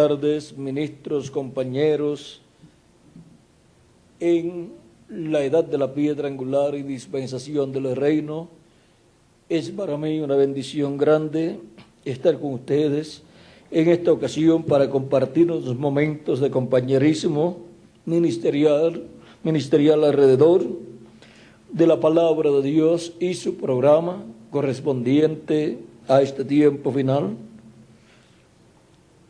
tardes, ministros, compañeros. En la edad de la piedra angular y dispensación del reino, es para mí una bendición grande estar con ustedes en esta ocasión para compartir unos momentos de compañerismo ministerial alrededor de la palabra de Dios y su programa correspondiente a este tiempo final.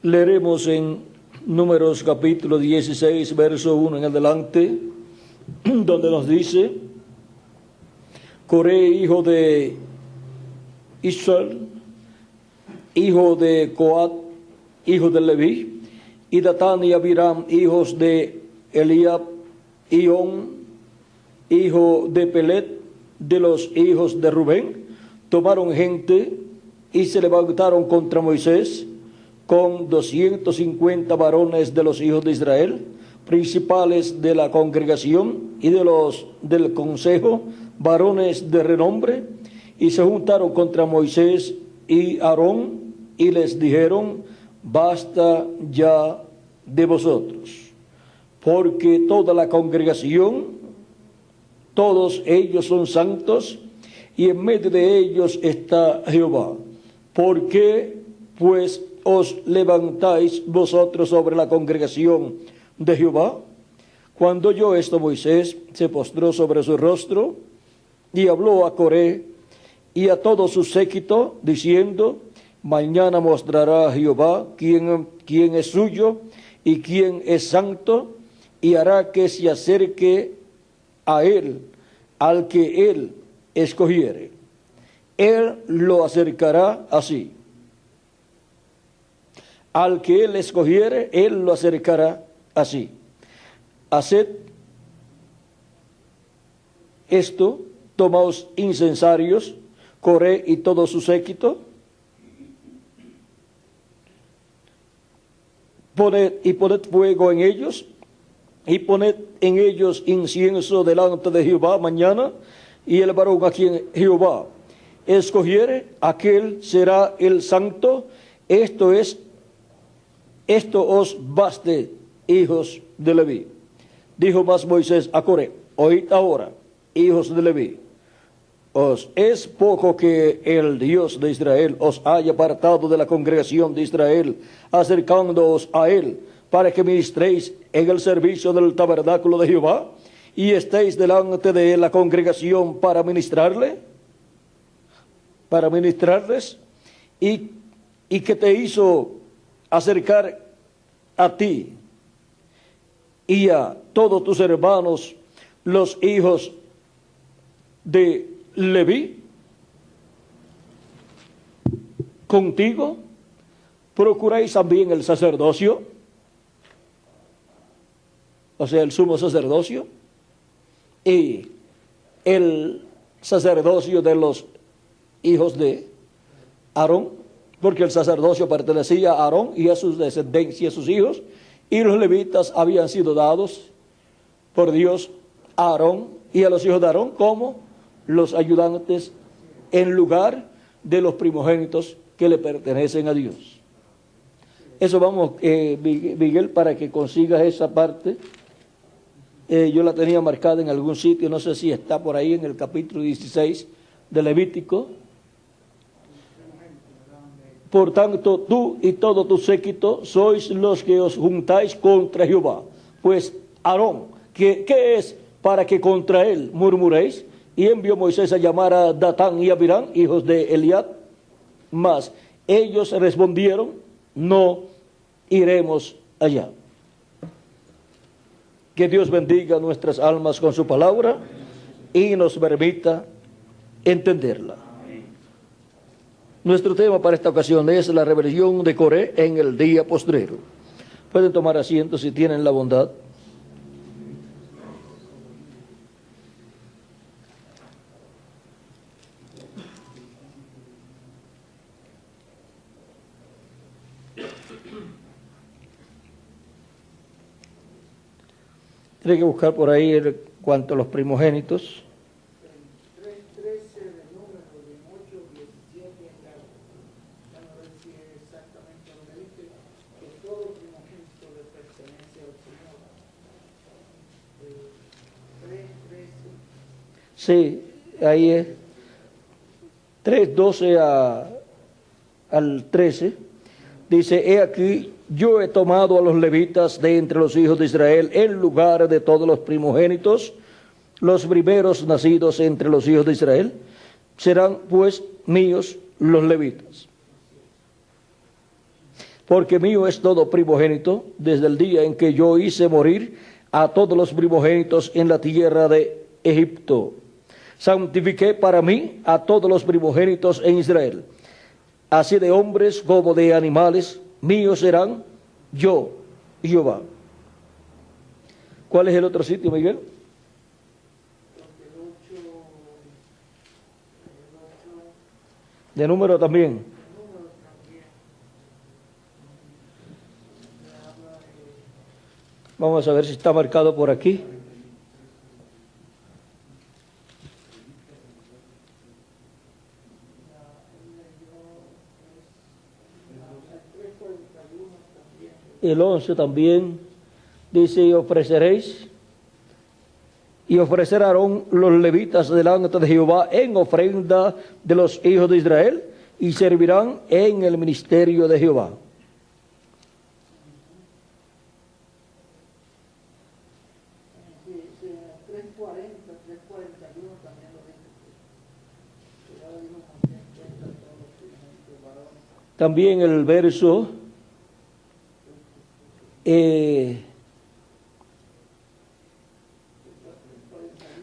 Leeremos en Números capítulo 16, verso 1 en adelante, donde nos dice: Coré, hijo de Israel, hijo de Coat, hijo de Leví, y Datán y Abiram, hijos de Eliab, y On, hijo de Pelet, de los hijos de Rubén, tomaron gente y se levantaron contra Moisés con 250 varones de los hijos de Israel, principales de la congregación y del consejo, varones de renombre, y se juntaron contra Moisés y Aarón y les dijeron: basta ya de vosotros, porque toda la congregación, todos ellos son santos, y en medio de ellos está Jehová. ¿Por qué pues os levantáis vosotros sobre la congregación de Jehová? Cuando oyó esto, Moisés se postró sobre su rostro y habló a Coré y a todo su séquito, diciendo: mañana mostrará Jehová quién es suyo y quién es santo, y hará que se acerque a él al que él escogiere. Él lo acercará así. Al que él escogiere, él lo acercará así. Haced esto, tomaos incensarios, Coré y todo su séquito, poned fuego en ellos, y poned en ellos incienso delante de Jehová mañana, y el varón a quien Jehová escogiere, aquel será el santo. Esto os baste, hijos de Leví. Dijo más Moisés a Coré: oíd ahora, hijos de Leví, os es poco que el Dios de Israel os haya apartado de la congregación de Israel, acercándoos a él, para que ministréis en el servicio del tabernáculo de Jehová, y estéis delante de la congregación para ministrarles, y que te hizo acercar a ti y a todos tus hermanos, los hijos de Leví, contigo. Procuráis también el sacerdocio, o sea, el sumo sacerdocio, y el sacerdocio de los hijos de Aarón, porque el sacerdocio pertenecía a Aarón y a sus descendencias, sus hijos, y los levitas habían sido dados por Dios a Aarón y a los hijos de Aarón como los ayudantes en lugar de los primogénitos que le pertenecen a Dios. Eso vamos, Miguel, para que consigas esa parte. Yo la tenía marcada en algún sitio, no sé si está por ahí en el capítulo 16 de Levítico. Por tanto, tú y todo tu séquito sois los que os juntáis contra Jehová. Pues Aarón, ¿qué es para que contra él murmuréis? Y envió Moisés a llamar a Datán y Abiram, hijos de Eliab. Mas ellos respondieron: no iremos allá. Que Dios bendiga nuestras almas con su palabra y nos permita entenderla. Nuestro tema para esta ocasión es la rebelión de Coré en el día postrero. Pueden tomar asiento si tienen la bondad. Tiene que buscar por ahí cuanto a los primogénitos. Sí, ahí es 3:12 al 13. Dice, he aquí, yo he tomado a los levitas de entre los hijos de Israel en lugar de todos los primogénitos, los primeros nacidos entre los hijos de Israel, serán pues míos los levitas. Porque mío es todo primogénito, desde el día en que yo hice morir a todos los primogénitos en la tierra de Egipto. Santifiqué para mí a todos los primogénitos en Israel. Así de hombres como de animales, míos serán yo, Jehová. ¿Cuál es el otro sitio, Miguel? De número también. Vamos a ver si está marcado por aquí. El 11 también dice, y ofreceréis, y ofrecerán los levitas delante de Jehová en ofrenda de los hijos de Israel, y servirán en el ministerio de Jehová. También el verso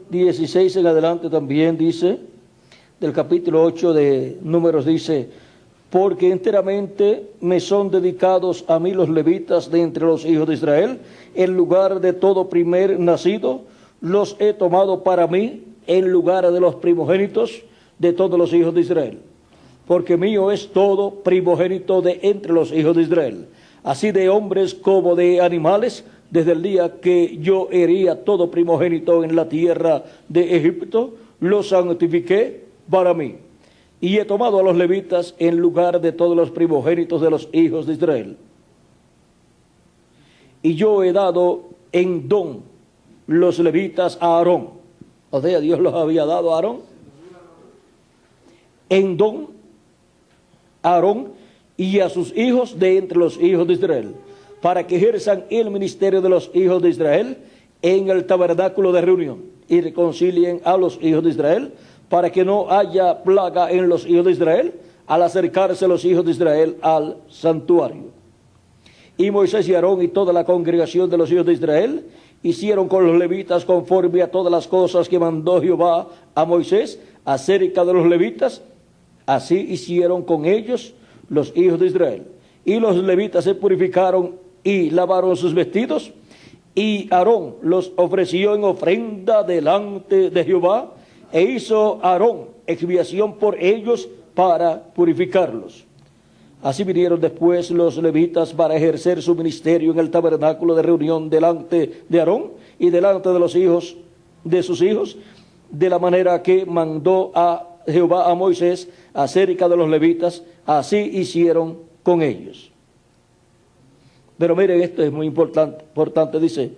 16 en adelante también dice, del capítulo 8 de Números dice, porque enteramente me son dedicados a mí los levitas de entre los hijos de Israel, en lugar de todo primer nacido, los he tomado para mí, en lugar de los primogénitos de todos los hijos de Israel. Porque mío es todo primogénito de entre los hijos de Israel, así de hombres como de animales, desde el día que yo hería todo primogénito en la tierra de Egipto, lo santifiqué para mí. Y he tomado a los levitas en lugar de todos los primogénitos de los hijos de Israel. Y yo he dado en don los levitas a Aarón. O sea, Dios los había dado a Aarón. En don a Aarón y a sus hijos de entre los hijos de Israel, para que ejerzan el ministerio de los hijos de Israel en el tabernáculo de reunión y reconcilien a los hijos de Israel, para que no haya plaga en los hijos de Israel al acercarse los hijos de Israel al santuario. Y Moisés y Aarón y toda la congregación de los hijos de Israel hicieron con los levitas conforme a todas las cosas que mandó Jehová a Moisés acerca de los levitas. Así hicieron con ellos los hijos de Israel. Y los levitas se purificaron y lavaron sus vestidos, y Aarón los ofreció en ofrenda delante de Jehová, e hizo Aarón expiación por ellos para purificarlos. Así vinieron después los levitas para ejercer su ministerio en el tabernáculo de reunión delante de Aarón y delante de los hijos de sus hijos, de la manera que mandó a Jehová a Moisés acerca de los levitas. Así hicieron con ellos. Pero miren, esto es muy importante, dice,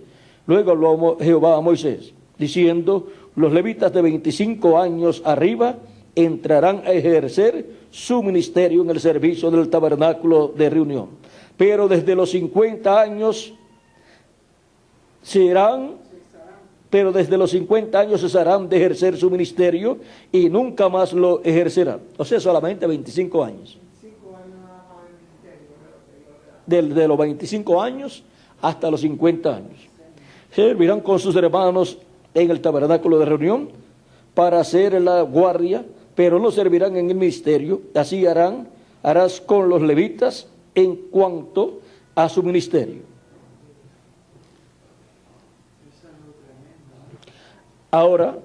luego habló Jehová a Moisés, diciendo, los levitas de 25 años arriba entrarán a ejercer su ministerio en el servicio del tabernáculo de reunión. Pero desde los 50 años cesarán de ejercer su ministerio y nunca más lo ejercerán. O sea, solamente 25 años. De los 25 años hasta los 50 años. Servirán con sus hermanos en el tabernáculo de reunión para hacer la guardia, pero no servirán en el ministerio. Así harás con los levitas en cuanto a su ministerio. Ahora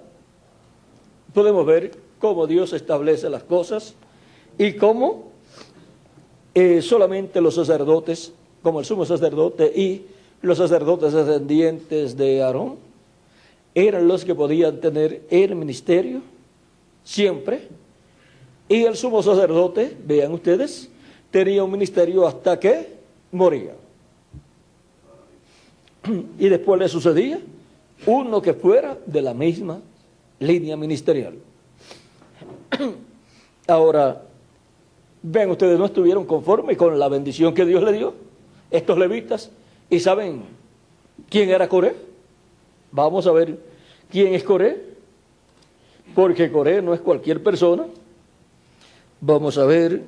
podemos ver cómo Dios establece las cosas y cómo solamente los sacerdotes, como el sumo sacerdote y los sacerdotes descendientes de Aarón, eran los que podían tener el ministerio siempre. Y el sumo sacerdote, vean ustedes, tenía un ministerio hasta que moría. Y después le sucedía uno que fuera de la misma línea ministerial. Ahora, ven ustedes, no estuvieron conformes con la bendición que Dios le dio, estos levitas, y saben quién era Coré. Vamos a ver quién es Coré, porque Coré no es cualquier persona. Vamos a ver.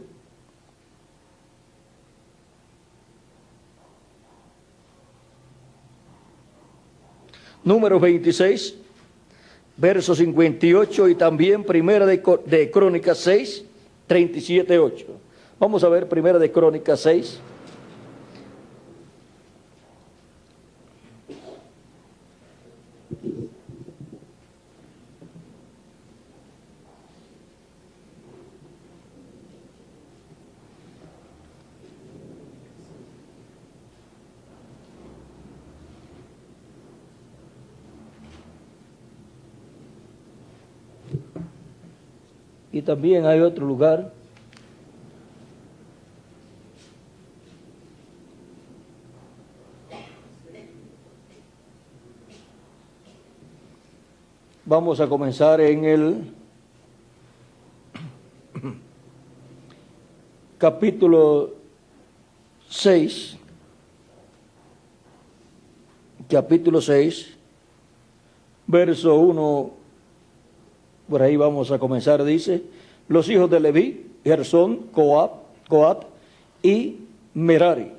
Números 26, verso 58 y también Primera de Crónicas 6, 37, 8. Vamos a ver Primera de Crónicas 6. Y también hay otro lugar. Vamos a comenzar en el capítulo 6. Capítulo 6, verso 1. Por ahí vamos a comenzar, dice, los hijos de Leví, Gersón, Coat y Merari.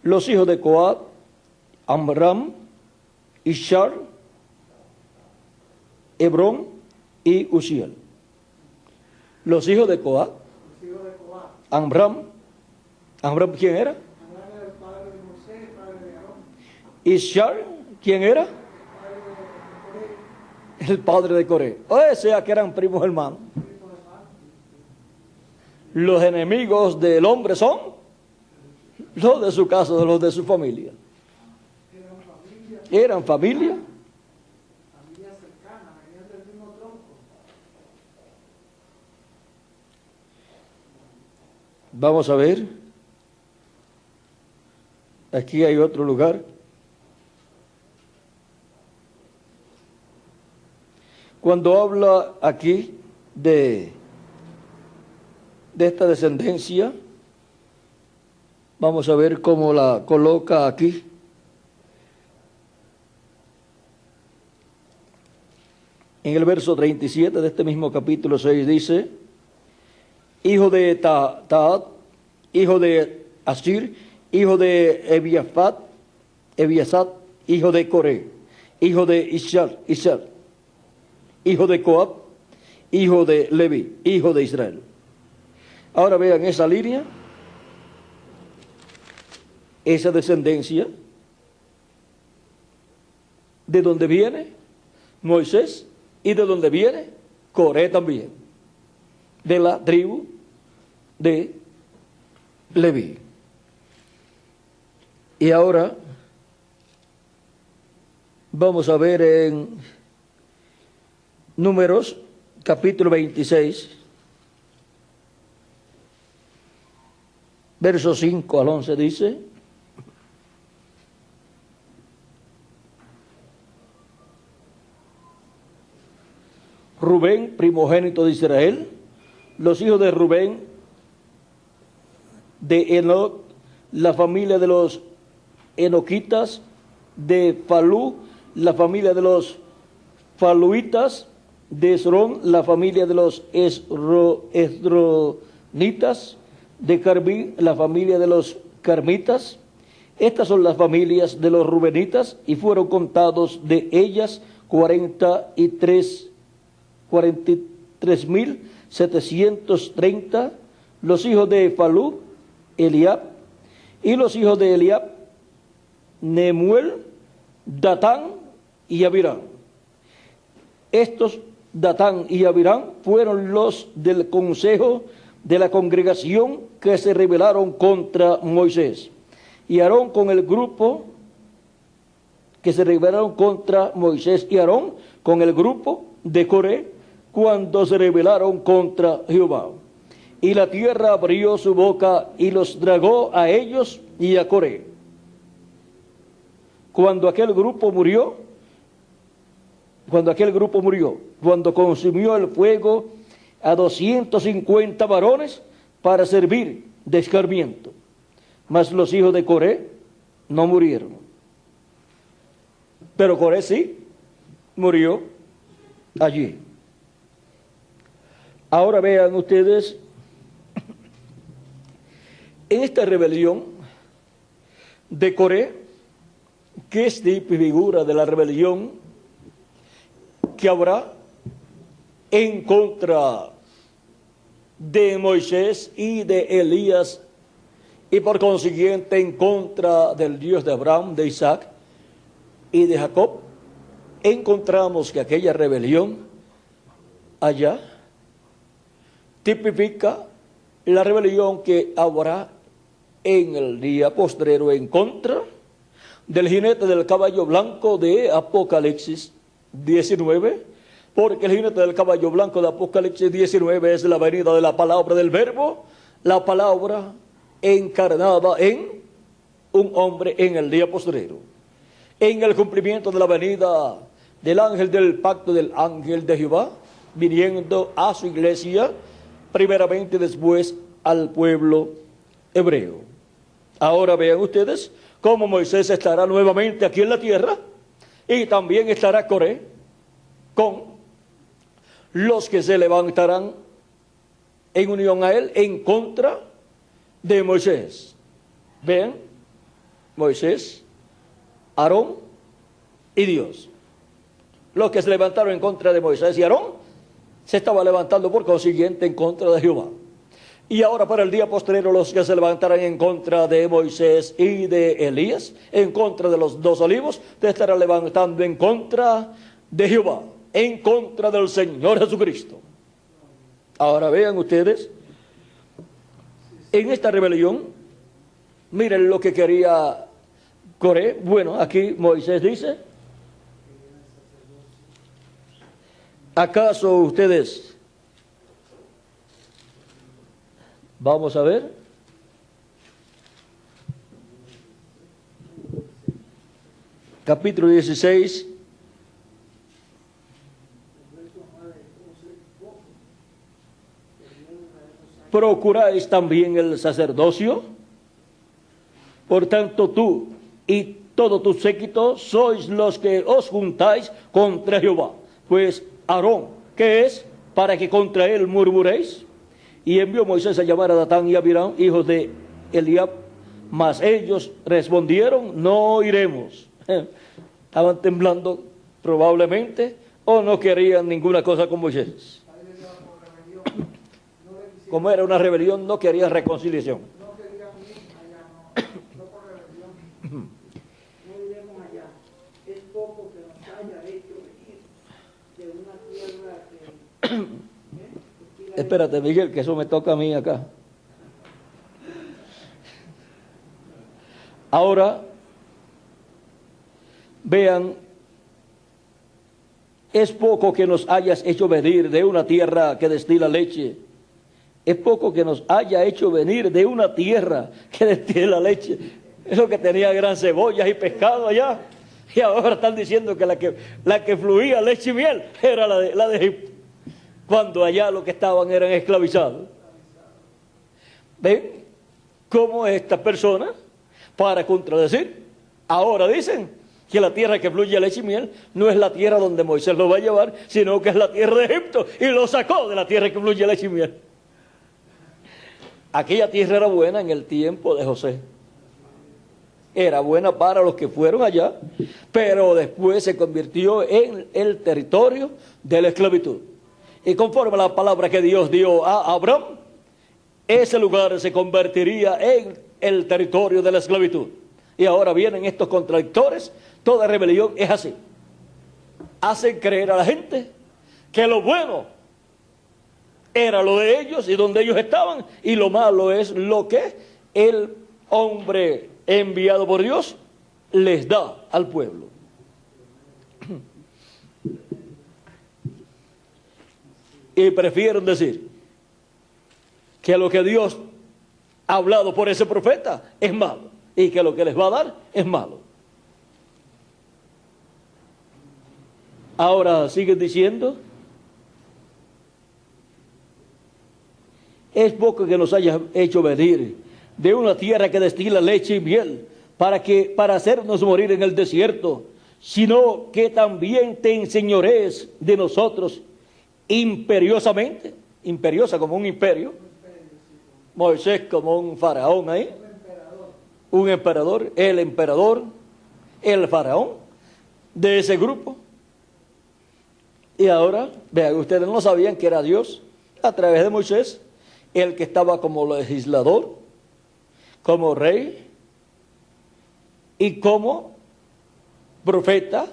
Los hijos de Coat, Amram, Ishar, Hebrón y Uziel. Los hijos de Coat, Amram, ¿quién era? Amram era el padre de Moisés, el padre de Aarón. Ishar, ¿quién era? El padre de Coré. O sea que eran primos hermanos. Los enemigos del hombre son los de su casa, los de su familia. Eran familia. Familia cercana, venían del mismo tronco. Vamos a ver. Aquí hay otro lugar. Cuando habla aquí de esta descendencia, vamos a ver cómo la coloca aquí. En el verso 37 de este mismo capítulo 6 dice, hijo de Taat, hijo de Asir, hijo de Ebiasat, hijo de Coré, hijo de Ishar, hijo de Coat, hijo de Leví, hijo de Israel. Ahora vean esa línea, esa descendencia, de donde viene Moisés y de donde viene Coré también, de la tribu de Leví. Y ahora vamos a ver en Números, capítulo 26, versos 5 al 11 dice, Rubén, primogénito de Israel, los hijos de Rubén, de Enoc, la familia de los enoquitas, de Falú, la familia de los faluitas, de Esrón, la familia de los esronitas, de Carbí, la familia de los carmitas. Estas son las familias de los rubenitas, y fueron contados de ellas 43,730. Los hijos de Falú, Eliab, y los hijos de Eliab, Nemuel, Datán y Abirán. Estos Datán y Abirán fueron los del consejo de la congregación que se rebelaron contra Moisés. Y Aarón con el grupo que se rebelaron contra Moisés, y Aarón con el grupo de Coré cuando se rebelaron contra Jehová. Y la tierra abrió su boca y los tragó a ellos y a Coré. Cuando aquel grupo murió, cuando aquel grupo murió, cuando consumió el fuego a 250 varones para servir de escarmiento. Mas los hijos de Coré no murieron. Pero Coré sí murió allí. Ahora vean ustedes, en esta rebelión de Coré, que es tipo y figura de la rebelión que habrá en contra de Moisés y de Elías, y por consiguiente en contra del Dios de Abraham, de Isaac y de Jacob, encontramos que aquella rebelión allá tipifica la rebelión que habrá en el día postrero en contra del jinete del caballo blanco de Apocalipsis 19, porque el jinete del caballo blanco de Apocalipsis 19 es la venida de la palabra del verbo, la palabra encarnada en un hombre en el día postrero, en el cumplimiento de la venida del ángel del pacto, del ángel de Jehová, viniendo a su iglesia, primeramente, después al pueblo hebreo. Ahora vean ustedes cómo Moisés estará nuevamente aquí en la tierra, y también estará Coré con los que se levantarán en unión a él en contra de Moisés. Vean, Moisés, Aarón y Dios. Los que se levantaron en contra de Moisés y Aarón se estaban levantando por consiguiente en contra de Jehová. Y ahora para el día postrero los que se levantarán en contra de Moisés y de Elías, en contra de los dos olivos, te estarán levantando en contra de Jehová, en contra del Señor Jesucristo. Ahora vean ustedes, en esta rebelión, miren lo que quería Coré. Bueno, aquí Moisés dice, ¿acaso ustedes... Vamos a ver. Capítulo 16. ¿Procuráis también el sacerdocio? Por tanto, tú y todo tu séquito sois los que os juntáis contra Jehová. Pues Aarón, ¿qué es? Para que contra él murmuréis. Y envió Moisés a llamar a Datán y Abiram, hijos de Eliab, mas ellos respondieron, no iremos. Estaban temblando probablemente, o no querían ninguna cosa con Moisés. Como era una rebelión, no querían reconciliación. No querían ir allá, no por rebelión. No iremos allá. Es poco que nos haya hecho venir de una tierra que... Espérate, Miguel, que eso me toca a mí acá. Ahora, vean, es poco que nos hayas hecho venir de una tierra que destila leche. Es poco que nos haya hecho venir de una tierra que destila leche. Eso que tenía gran cebollas y pescado allá. Y ahora están diciendo que la que fluía leche y miel era la de Egipto, cuando allá los que estaban eran esclavizados. ¿Ven cómo estas personas, para contradecir, ahora dicen que la tierra que fluye leche y miel no es la tierra donde Moisés lo va a llevar, sino que es la tierra de Egipto, y lo sacó de la tierra que fluye leche y miel? Aquella tierra era buena en el tiempo de José. Era buena para los que fueron allá, pero después se convirtió en el territorio de la esclavitud. Y conforme a la palabra que Dios dio a Abraham, ese lugar se convertiría en el territorio de la esclavitud. Y ahora vienen estos contradictores. Toda rebelión es así. Hacen creer a la gente que lo bueno era lo de ellos y donde ellos estaban, y lo malo es lo que el hombre enviado por Dios les da al pueblo. Y prefieren decir que lo que Dios ha hablado por ese profeta es malo, y que lo que les va a dar es malo. Ahora siguen diciendo, es poco que nos hayas hecho venir de una tierra que destila leche y miel, para hacernos morir en el desierto, sino que también te enseñorees de nosotros imperiosamente, imperiosa como un imperio, Moisés como un faraón ahí, un emperador, el faraón de ese grupo. Y ahora, vean, ustedes no sabían que era Dios a través de Moisés, el que estaba como legislador, como rey y como profeta,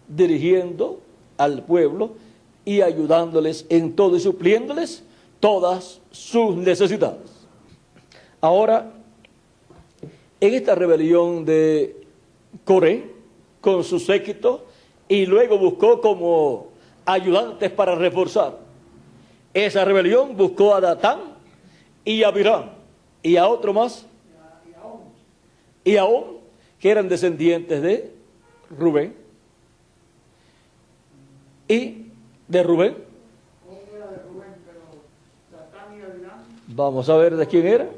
dirigiendo al pueblo y ayudándoles en todo y supliéndoles todas sus necesidades. Ahora, en esta rebelión de Coré, con su séquito, y luego buscó como ayudantes para reforzar esa rebelión, buscó a Datán y a Abiram, y a otro más, y a On, que eran descendientes de Rubén, y de Rubén. Vamos a ver de quién era.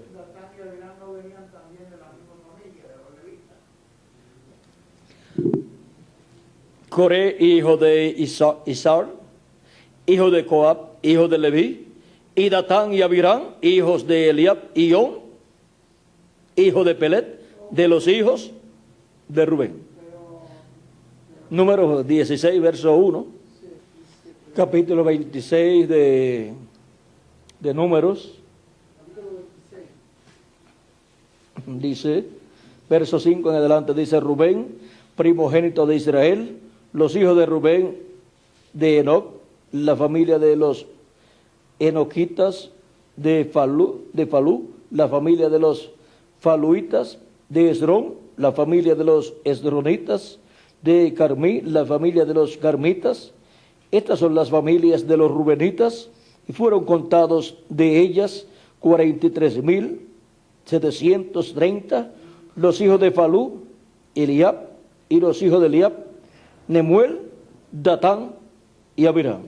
Coré, hijo de Isar, hijo de Coab, hijo de Leví, y Datán y Abiram, hijos de Eliab y On, hijo de Pelet, de los hijos de Rubén. Número 16, verso 1, capítulo 26 de Números, dice, verso 5 en adelante, dice: Rubén, primogénito de Israel, los hijos de Rubén, de Enoc, la familia de los enoquitas, de Falú, la familia de los faluitas, de Esrón, la familia de los esronitas, de Carmí, la familia de los carmitas. Estas son las familias de los rubenitas, y fueron contados de ellas 43,730, los hijos de Falú, Eliab, y los hijos de Eliab, Nemuel, Datán y Abiram.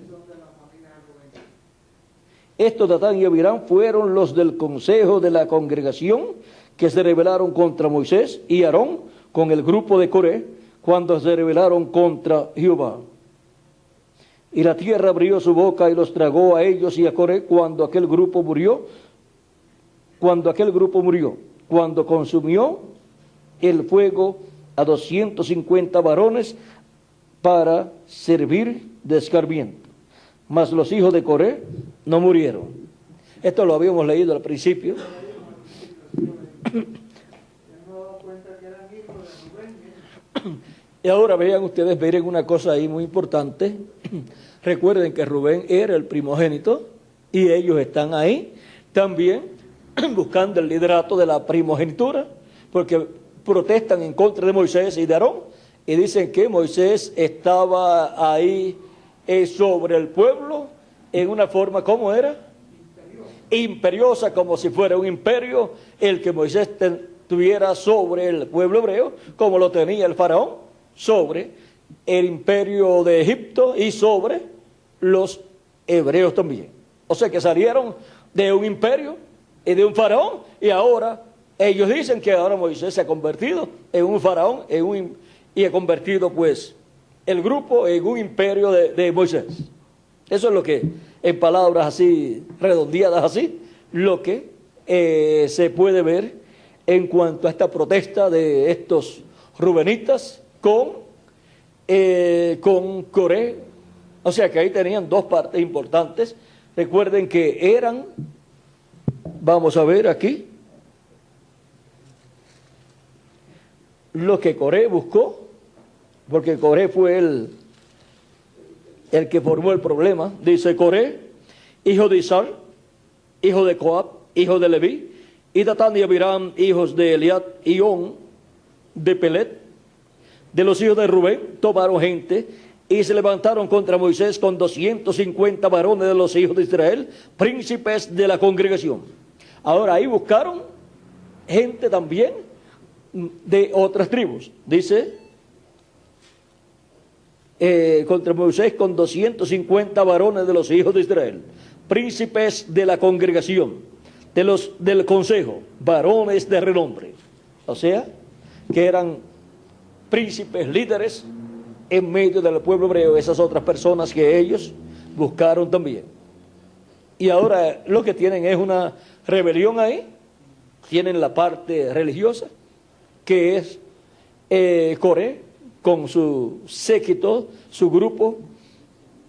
Estos Datán y Abiram fueron los del consejo de la congregación que se rebelaron contra Moisés y Aarón con el grupo de Coré cuando se rebelaron contra Jehová. Y la tierra abrió su boca y los tragó a ellos y a Coré cuando aquel grupo murió, cuando consumió el fuego a 250 varones para servir de escarmiento. Mas los hijos de Coré no murieron. Esto lo habíamos leído al principio. Y ahora vean ustedes, miren una cosa ahí muy importante. Recuerden que Rubén era el primogénito y ellos están ahí también buscando el liderato de la primogenitura, porque protestan en contra de Moisés y de Aarón y dicen que Moisés estaba ahí sobre el pueblo en una forma, ¿cómo era? Imperiosa, como si fuera un imperio el que Moisés tuviera sobre el pueblo hebreo, como lo tenía el faraón sobre el imperio de Egipto y sobre los hebreos también. O sea que salieron de un imperio y de un faraón, y ahora ellos dicen que ahora Moisés se ha convertido en un faraón y ha convertido pues el grupo en un imperio de Moisés. Eso es lo que, en palabras así, redondeadas así, lo que se puede ver en cuanto a esta protesta de estos rubenitas con Coré. O sea que ahí tenían dos partes importantes. Recuerden que eran, vamos a ver aquí, lo que Coré buscó, porque Coré fue el que formó el problema. Dice Coré, hijo de Isar, hijo de Coab, hijo de Leví, y Datán y Abiram, hijos de Eliab y On, de Pelet, de los hijos de Rubén, tomaron gente y se levantaron contra Moisés con 250 varones de los hijos de Israel, príncipes de la congregación. Ahora ahí buscaron gente también de otras tribus. Dice, contra Moisés con 250 varones de los hijos de Israel, príncipes de la congregación, del consejo, varones de renombre. O sea, que eran príncipes, líderes en medio del pueblo hebreo, esas otras personas que ellos buscaron también. Y ahora lo que tienen es una rebelión ahí, tienen la parte religiosa, que es Coré, con su séquito, su grupo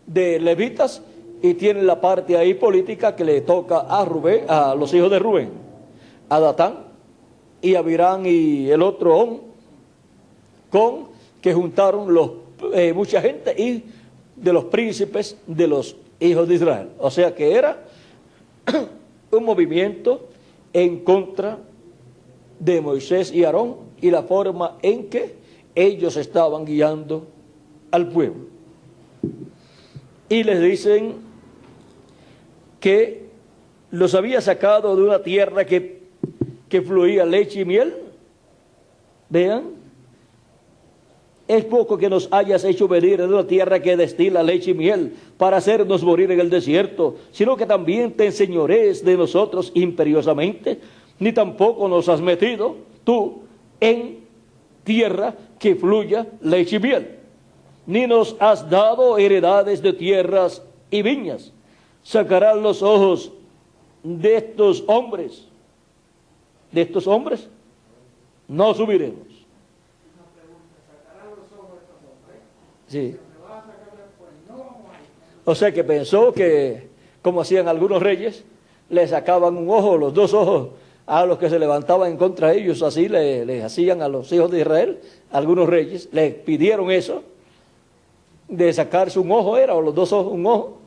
de levitas, y tienen la parte ahí política que le toca a Rubén, a los hijos de Rubén, a Datán y a Abirán y el otro On, con que juntaron mucha gente y de los príncipes de los hijos de Israel. O sea que era un movimiento en contra de Moisés y Aarón y la forma en que ellos estaban guiando al pueblo. Y les dicen que los había sacado de una tierra que fluía leche y miel. Vean, es poco que nos hayas hecho venir de una tierra que destila leche y miel para hacernos morir en el desierto, sino que también te enseñorees de nosotros imperiosamente, ni tampoco nos has metido tú en tierra que fluya leche y miel, ni nos has dado heredades de tierras y viñas. Sacarán los ojos de estos hombres, no subiremos. Sí. O sea que pensó que, como hacían algunos reyes, le sacaban un ojo, los dos ojos, a los que se levantaban en contra de ellos. Así le hacían a los hijos de Israel, algunos reyes, le pidieron eso, de sacarse un ojo o los dos ojos, un ojo.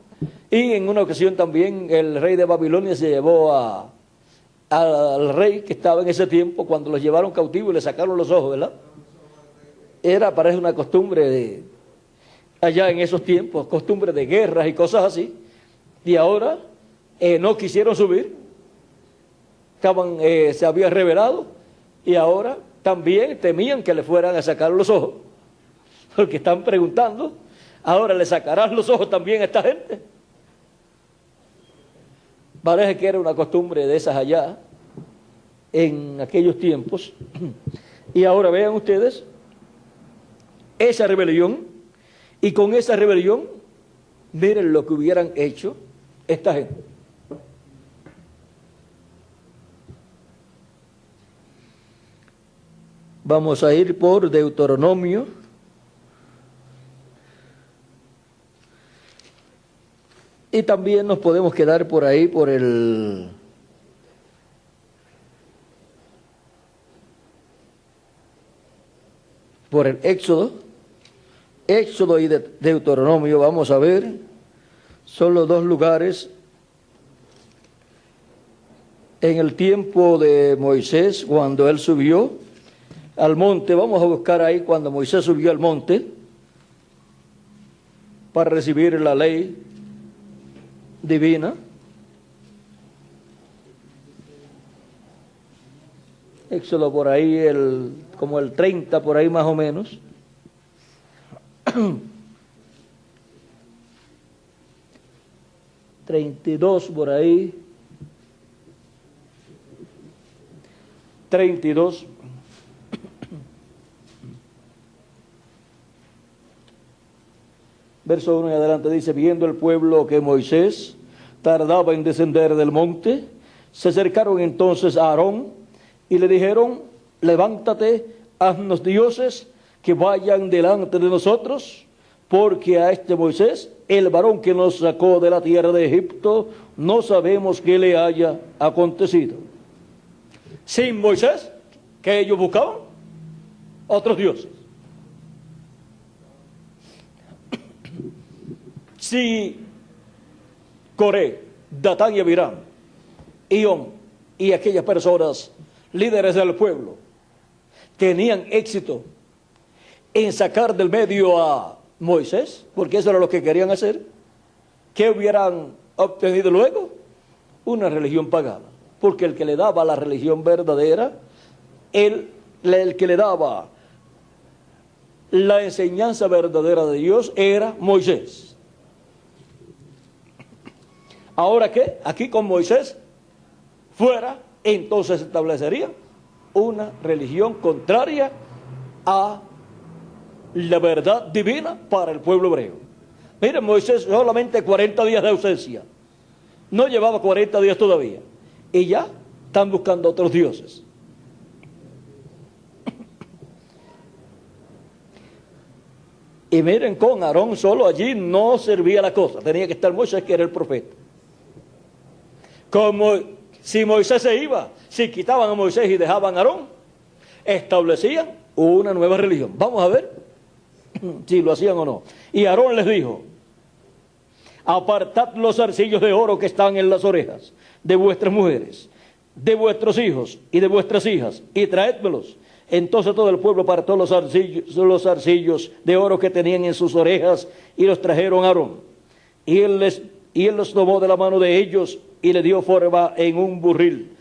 Y en una ocasión también el rey de Babilonia se llevó al rey que estaba en ese tiempo, cuando los llevaron cautivos y le sacaron los ojos, ¿verdad? Parece una costumbre de allá en esos tiempos, costumbre de guerras y cosas así, y ahora no quisieron subir, se había revelado, y ahora también temían que le fueran a sacar los ojos, porque están preguntando, ahora le sacarán los ojos también a esta gente. Parece que era una costumbre de esas allá, en aquellos tiempos, y ahora vean ustedes, esa rebelión, y con esa rebelión, miren lo que hubieran hecho esta gente. Vamos a ir por Deuteronomio. Y también nos podemos quedar por ahí, por el Éxodo. Éxodo y Deuteronomio, vamos a ver, son los dos lugares en el tiempo de Moisés, cuando él subió al monte. Vamos a buscar ahí cuando Moisés subió al monte para recibir la ley divina. Éxodo por ahí, como el 30, por ahí más o menos. 32 por ahí, 32. Verso 1 y adelante dice: viendo el pueblo que Moisés tardaba en descender del monte, se acercaron entonces a Aarón y le dijeron: levántate, haznos dioses que vayan delante de nosotros, porque a este Moisés, el varón que nos sacó de la tierra de Egipto, no sabemos qué le haya acontecido. Sin Moisés, ¿qué ellos buscaban? Otros dioses. Si Coré, Datán y Abirán, Ión y aquellas personas, líderes del pueblo, tenían éxito en sacar del medio a Moisés, porque eso era lo que querían hacer, ¿qué hubieran obtenido luego? Una religión pagana, porque el que le daba la religión verdadera, el que le daba la enseñanza verdadera de Dios era Moisés. Ahora que aquí con Moisés fuera, entonces se establecería una religión contraria a la verdad divina para el pueblo hebreo. Miren, Moisés solamente 40 días de ausencia, no llevaba 40 días todavía, y ya están buscando otros dioses. Y miren, con Aarón solo allí no servía la cosa, tenía que estar Moisés, que era el profeta. Como si Moisés se iba, si quitaban a Moisés y dejaban a Aarón, establecían una nueva religión. Vamos a ver si lo hacían o no. Y Aarón les dijo: apartad los zarcillos de oro que están en las orejas de vuestras mujeres, de vuestros hijos y de vuestras hijas, y traédmelos. Entonces todo el pueblo apartó los zarcillos de oro que tenían en sus orejas y los trajeron a Aarón. Y él los tomó de la mano de ellos y le dio forma en un burril.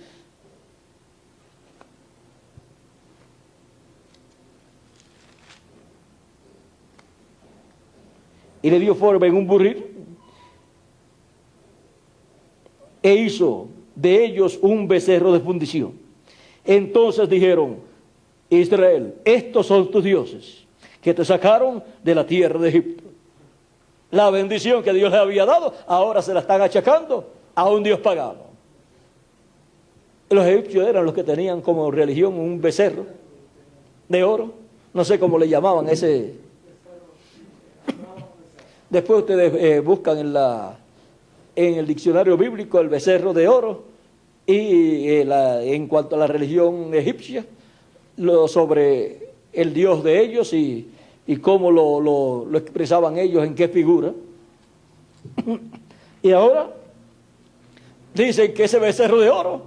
Y le dio forma en un burril e hizo de ellos un becerro de fundición. Entonces dijeron: Israel, estos son tus dioses que te sacaron de la tierra de Egipto. La bendición que Dios les había dado, ahora se la están achacando a un dios pagano. Los egipcios eran los que tenían como religión un becerro de oro, no sé cómo le llamaban ese. Después ustedes buscan en el diccionario bíblico el becerro de oro, y en cuanto a la religión egipcia, sobre el dios de ellos y cómo lo expresaban ellos, en qué figura. Y ahora dicen que ese becerro de oro,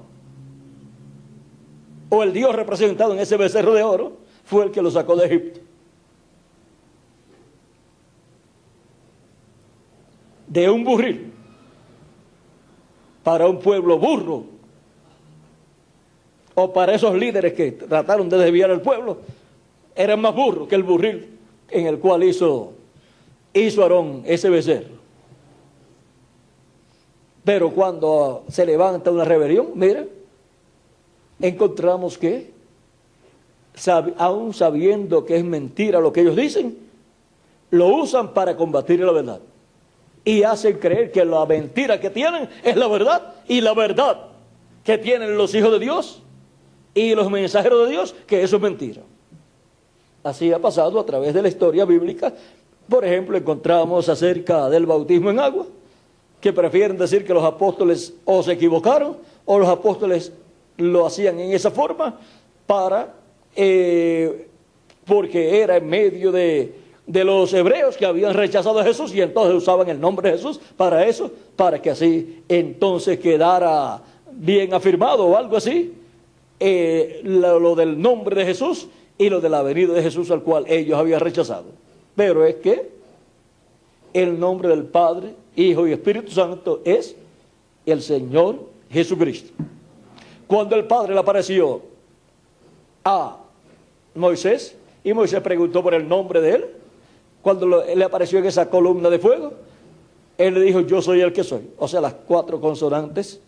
o el dios representado en ese becerro de oro, fue el que lo sacó de Egipto. De un burril para un pueblo burro, o para esos líderes que trataron de desviar al pueblo, eran más burros que el burril en el cual hizo Aarón ese becerro. Pero cuando se levanta una rebelión, miren, encontramos que, aún sabiendo que es mentira lo que ellos dicen, lo usan para combatir la verdad. Y hacen creer que la mentira que tienen es la verdad, y la verdad que tienen los hijos de Dios y los mensajeros de Dios, que eso es mentira. Así ha pasado a través de la historia bíblica. Por ejemplo, encontramos acerca del bautismo en agua, que prefieren decir que los apóstoles o se equivocaron, o los apóstoles lo hacían en esa forma porque era en medio de los hebreos que habían rechazado a Jesús, y entonces usaban el nombre de Jesús para eso, para que así entonces quedara bien afirmado o algo así, lo del nombre de Jesús y lo de la venida de Jesús, al cual ellos habían rechazado. Pero es que el nombre del Padre, Hijo y Espíritu Santo es el Señor Jesucristo. Cuando el Padre le apareció a Moisés, y Moisés preguntó por el nombre de él, cuando le apareció en esa columna de fuego, él le dijo: yo soy el que soy, o sea, las 4 consonantes.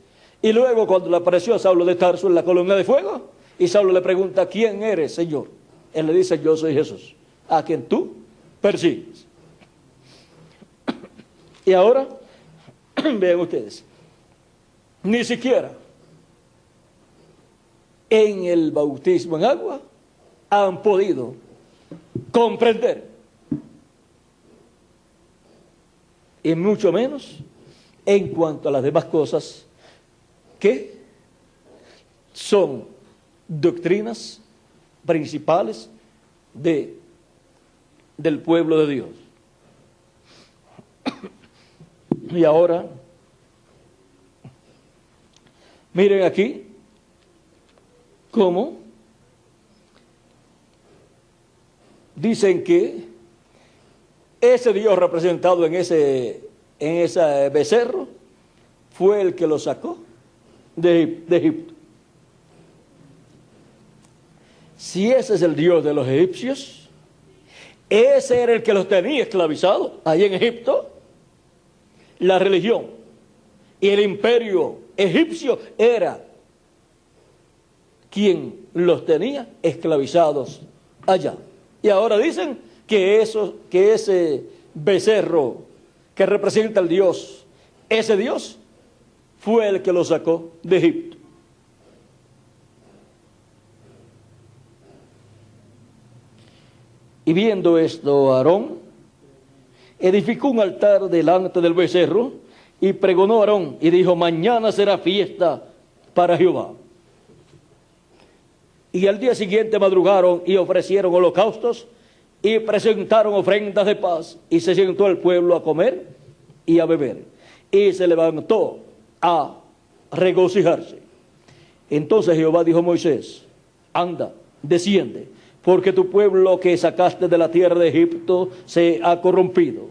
Y luego cuando le apareció a Saulo de Tarso en la columna de fuego, y Saulo le pregunta: ¿quién eres, Señor? Él le dice: yo soy Jesús, a quien tú persigues. Y ahora, vean ustedes, ni siquiera en el bautismo en agua han podido comprender, y mucho menos en cuanto a las demás cosas que son doctrinas principales del pueblo de Dios. Y ahora, miren aquí cómo dicen que ese Dios representado en ese becerro fue el que lo sacó de Egipto. Si ese es el Dios de los egipcios, Ese era el que los tenía esclavizados ahí en Egipto. La religión y el imperio egipcio era quien los tenía esclavizados allá. Y ahora dicen que ese becerro que representa al Dios, ese Dios fue el que los sacó de Egipto. Y viendo esto, Aarón edificó un altar delante del becerro y pregonó a Aarón y dijo: mañana será fiesta para Jehová. Y al día siguiente madrugaron y ofrecieron holocaustos y presentaron ofrendas de paz, y se sentó el pueblo a comer y a beber, y se levantó a regocijarse. Entonces Jehová dijo a Moisés: anda, desciende, porque tu pueblo que sacaste de la tierra de Egipto se ha corrompido,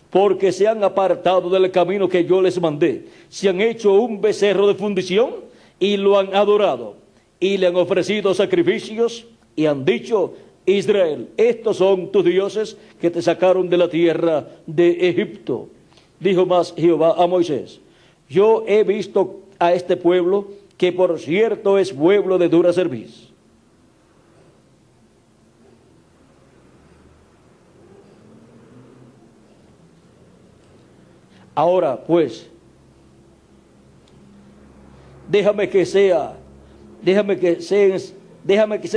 porque se han apartado del camino que yo les mandé, se han hecho un becerro de fundición y lo han adorado, y le han ofrecido sacrificios, y han dicho: Israel, estos son tus dioses que te sacaron de la tierra de Egipto. Dijo más Jehová a Moisés: yo he visto a este pueblo, que por cierto es pueblo de dura cerviz. Ahora pues, déjame que se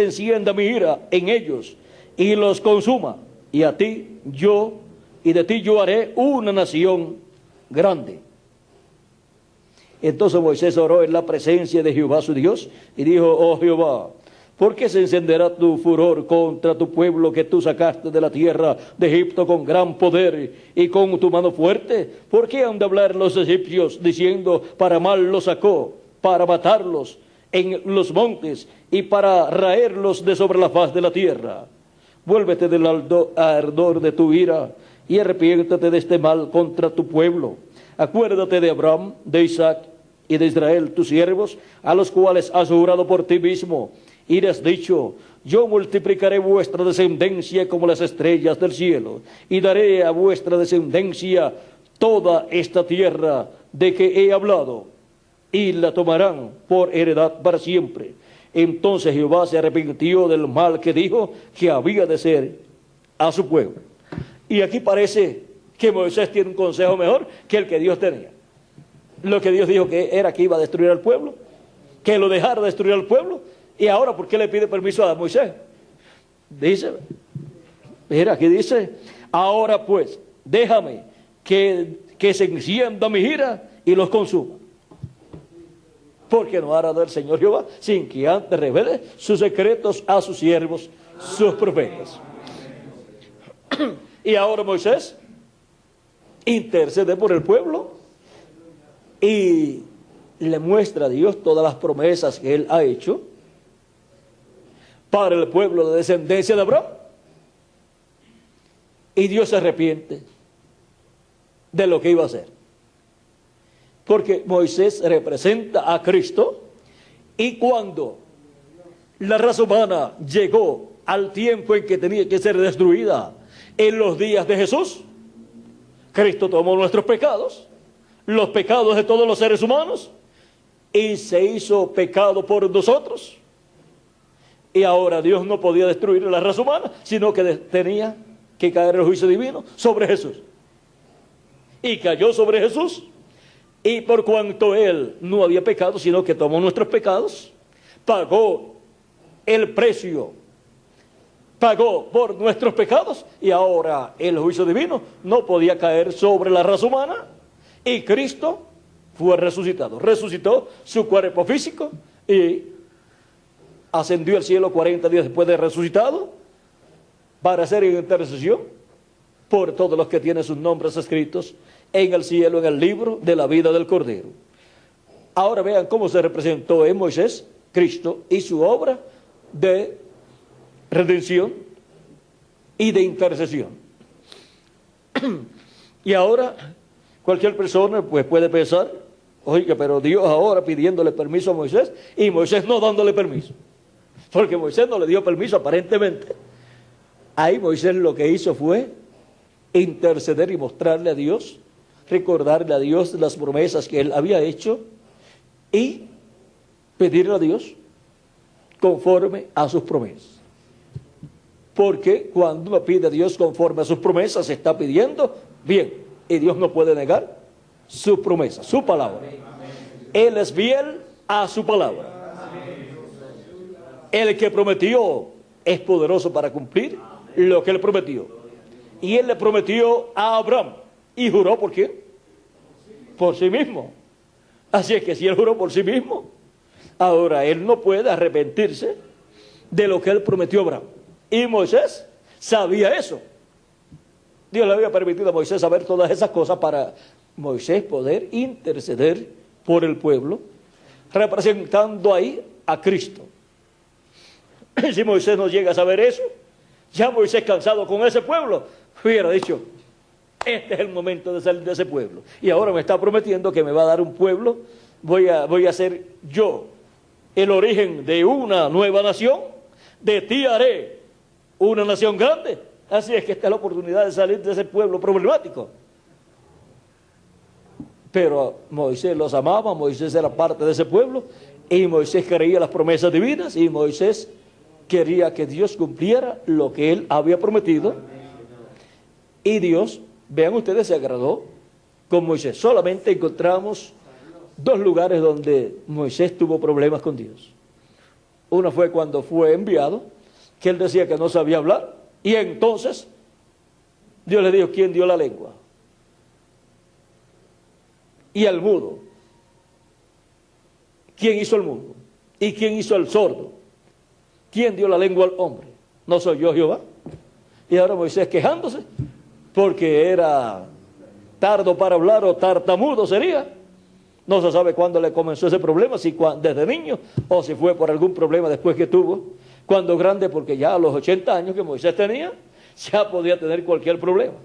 encienda mi ira en ellos y los consuma, y de ti yo haré una nación grande. Entonces Moisés oró en la presencia de Jehová su Dios y dijo: oh Jehová, ¿por qué se encenderá tu furor contra tu pueblo que tú sacaste de la tierra de Egipto con gran poder y con tu mano fuerte? ¿Por qué han de hablar los egipcios diciendo: para mal los sacó, para matarlos en los montes y para raerlos de sobre la faz de la tierra? Vuélvete del ardor de tu ira y arrepiéntate de este mal contra tu pueblo. Acuérdate de Abraham, de Isaac y de Israel, tus siervos, a los cuales has jurado por ti mismo, y les has dicho: yo multiplicaré vuestra descendencia como las estrellas del cielo, y daré a vuestra descendencia toda esta tierra de que he hablado, y la tomarán por heredad para siempre. Entonces Jehová se arrepintió del mal que dijo que había de ser a su pueblo. Y aquí parece que Moisés tiene un consejo mejor que el que Dios tenía. Lo que Dios dijo que era que iba a destruir al pueblo, que lo dejara destruir al pueblo. Y ahora, ¿por qué le pide permiso a Moisés? Dice, mira, aquí dice: ahora pues, déjame que se encienda mi ira y los consuma. Porque no hará del Señor Jehová sin que antes revele sus secretos a sus siervos, sus profetas. Y ahora Moisés intercede por el pueblo y le muestra a Dios todas las promesas que él ha hecho para el pueblo de descendencia de Abraham. Y Dios se arrepiente de lo que iba a hacer, porque Moisés representa a Cristo, y cuando la raza humana llegó al tiempo en que tenía que ser destruida en los días de Jesús, Cristo tomó nuestros pecados, los pecados de todos los seres humanos, y se hizo pecado por nosotros. Y ahora Dios no podía destruir la raza humana, sino que tenía que caer el juicio divino sobre Jesús. Y cayó sobre Jesús, y por cuanto Él no había pecado, sino que tomó nuestros pecados, pagó el precio, pagó por nuestros pecados, y ahora el juicio divino no podía caer sobre la raza humana, y Cristo fue resucitado. Resucitó su cuerpo físico y ascendió al cielo 40 días después de resucitado para hacer intercesión por todos los que tienen sus nombres escritos en el cielo, en el libro de la vida del Cordero. Ahora vean cómo se representó en Moisés Cristo y su obra de redención y de intercesión. Y ahora cualquier persona pues puede pensar: oiga, pero Dios ahora pidiéndole permiso a Moisés y Moisés no dándole permiso, porque Moisés no le dio permiso aparentemente Ahí Moisés lo que hizo fue interceder y mostrarle a Dios, recordarle a Dios las promesas que él había hecho y pedirle a Dios conforme a sus promesas. Porque cuando uno pide a Dios conforme a sus promesas, se está pidiendo bien. Y Dios no puede negar su promesa, su palabra. Él es fiel a su palabra. El que prometió es poderoso para cumplir lo que él prometió. Y él le prometió a Abraham. ¿Y juró por quién? Por sí mismo. Así es que si él juró por sí mismo, ahora él no puede arrepentirse de lo que él prometió a Abraham. Y Moisés sabía eso. Dios le había permitido a Moisés saber todas esas cosas para Moisés poder interceder por el pueblo, representando ahí a Cristo. Si Moisés no llega a saber eso, ya Moisés, cansado con ese pueblo, hubiera dicho: este es el momento de salir de ese pueblo. Y ahora me está prometiendo que me va a dar un pueblo, voy a ser yo el origen de una nueva nación, de ti haré una nación grande. Así es que esta es la oportunidad de salir de ese pueblo problemático. Pero Moisés los amaba, Moisés era parte de ese pueblo, y Moisés creía las promesas divinas, y Moisés quería que Dios cumpliera lo que él había prometido. Y Dios, vean ustedes, se agradó con Moisés. Solamente encontramos dos lugares donde Moisés tuvo problemas con Dios. Uno fue cuando fue enviado, que él decía que no sabía hablar, y entonces Dios le dijo: ¿quién dio la lengua? Y al mudo, ¿quién hizo el mudo? ¿Y quién hizo el sordo? ¿Quién dio la lengua al hombre? ¿No soy yo, Jehová? Y ahora Moisés quejándose porque era tardo para hablar o tartamudo sería. No se sabe cuándo le comenzó ese problema, si desde niño o si fue por algún problema después que tuvo, cuando grande, porque ya a los 80 años que Moisés tenía, ya podía tener cualquier problema.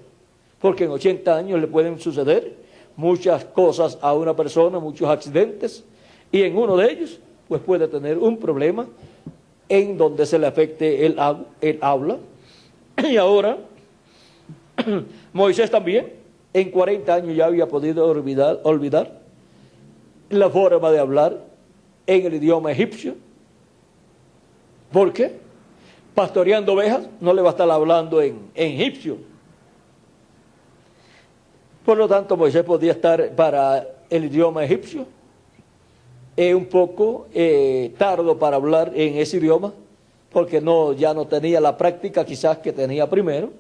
Porque en 80 años le pueden suceder muchas cosas a una persona, muchos accidentes, y en uno de ellos pues puede tener un problema en donde se le afecte el habla. Y ahora Moisés también en 40 años ya había podido olvidar la forma de hablar en el idioma egipcio. ¿Por qué? Pastoreando ovejas no le va a estar hablando en egipcio. Por lo tanto, Moisés podía estar para el idioma egipcio un poco tardo para hablar en ese idioma, porque ya no tenía la práctica quizás que tenía primero.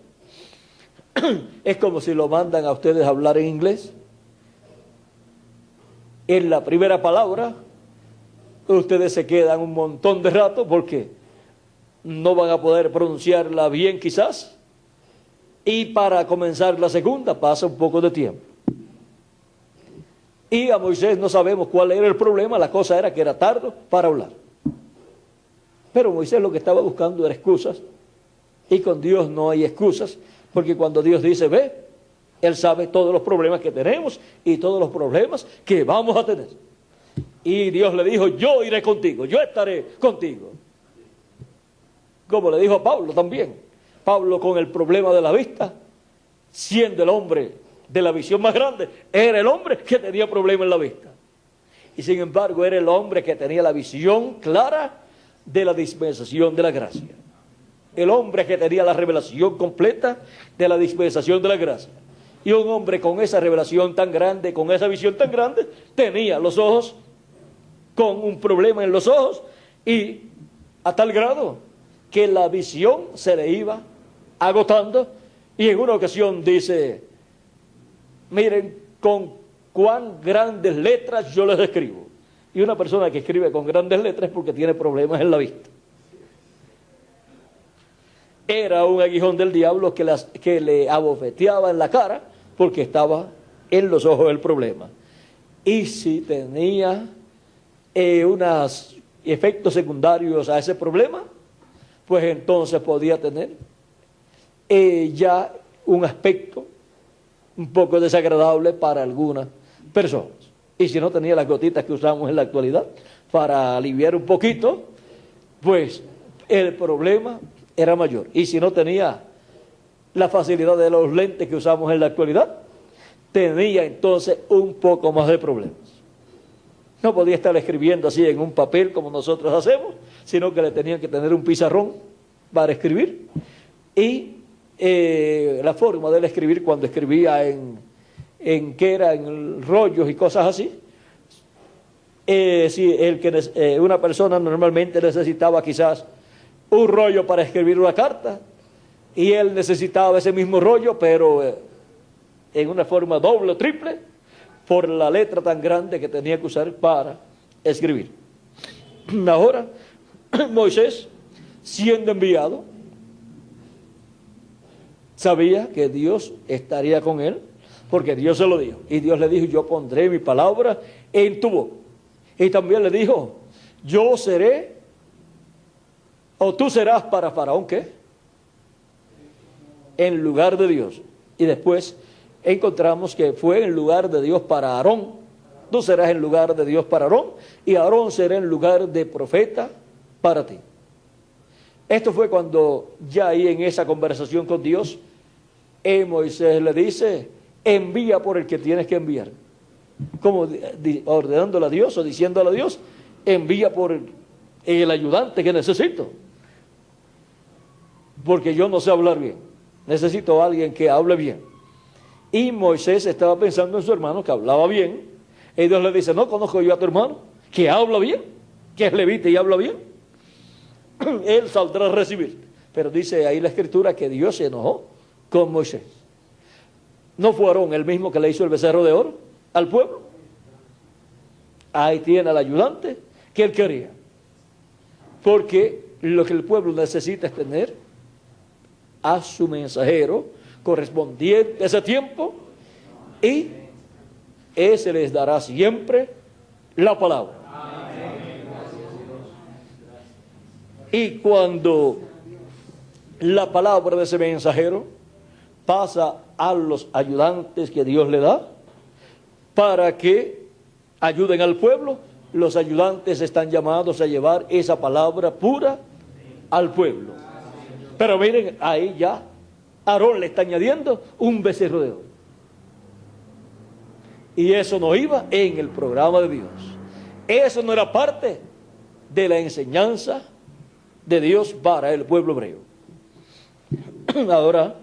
Es como si lo mandan a ustedes a hablar en inglés. En la primera palabra, ustedes se quedan un montón de rato porque no van a poder pronunciarla bien quizás. Y para comenzar la segunda pasa un poco de tiempo. Y a Moisés no sabemos cuál era el problema, la cosa era que era tardo para hablar. Pero Moisés lo que estaba buscando era excusas, y con Dios no hay excusas, porque cuando Dios dice ve, Él sabe todos los problemas que tenemos y todos los problemas que vamos a tener. Y Dios le dijo: yo iré contigo, yo estaré contigo. Como le dijo a Pablo también. Pablo, con el problema de la vista, siendo el hombre de la visión más grande, era el hombre que tenía problema en la vista. Y sin embargo era el hombre que tenía la visión clara de la dispensación de la gracia. El hombre que tenía la revelación completa de la dispensación de la gracia. Y un hombre con esa revelación tan grande, con esa visión tan grande, tenía los ojos con un problema en los ojos, y a tal grado que la visión se le iba agotando. Y en una ocasión dice: miren con cuán grandes letras yo les escribo. Y una persona que escribe con grandes letras es porque tiene problemas en la vista. Era un aguijón del diablo que le abofeteaba en la cara, porque estaba en los ojos el problema. Y si tenía unos efectos secundarios a ese problema, pues entonces podía tener ya un aspecto un poco desagradable para algunas personas. Y si no tenía las gotitas que usamos en la actualidad para aliviar un poquito, pues el problema era mayor. Y si no tenía la facilidad de los lentes que usamos en la actualidad, tenía entonces un poco más de problemas. No podía estar escribiendo así en un papel como nosotros hacemos, sino que le tenían que tener un pizarrón para escribir. Y la forma de él escribir, cuando escribía en rollos y cosas así, si una persona normalmente necesitaba quizás un rollo para escribir una carta, y él necesitaba ese mismo rollo, pero en una forma doble o triple, por la letra tan grande que tenía que usar para escribir. Ahora, Moisés, siendo enviado, sabía que Dios estaría con él, porque Dios se lo dijo. Y Dios le dijo, yo pondré mi palabra en tu boca. Y también le dijo, yo seré, o tú serás para Faraón, ¿qué? En lugar de Dios. Y después encontramos que fue en lugar de Dios para Aarón. Tú serás en lugar de Dios para Aarón, y Aarón será en lugar de profeta para ti. Esto fue cuando ya ahí en esa conversación con Dios, Moisés le dice, envía por el que tienes que enviar. Como ordenándole a Dios o diciéndole a Dios, envía por el ayudante que necesito. Porque yo no sé hablar bien. Necesito a alguien que hable bien. Y Moisés estaba pensando en su hermano que hablaba bien. Y Dios le dice, no conozco yo a tu hermano que habla bien, que es levita y habla bien. Él saldrá a recibirte. Pero dice ahí la escritura que Dios se enojó con Moisés. ¿No fue Aarón el mismo que le hizo el becerro de oro al pueblo? Ahí tiene al ayudante que él quería. Porque lo que el pueblo necesita es tener a su mensajero correspondiente a ese tiempo, y ese les dará siempre la palabra. Y cuando la palabra de ese mensajero pasa a los ayudantes que Dios le da para que ayuden al pueblo, los ayudantes están llamados a llevar esa palabra pura al pueblo. Pero miren, ahí ya Aarón le está añadiendo un becerro de oro. Y eso no iba en el programa de Dios. Eso no era parte de la enseñanza de Dios para el pueblo hebreo. Ahora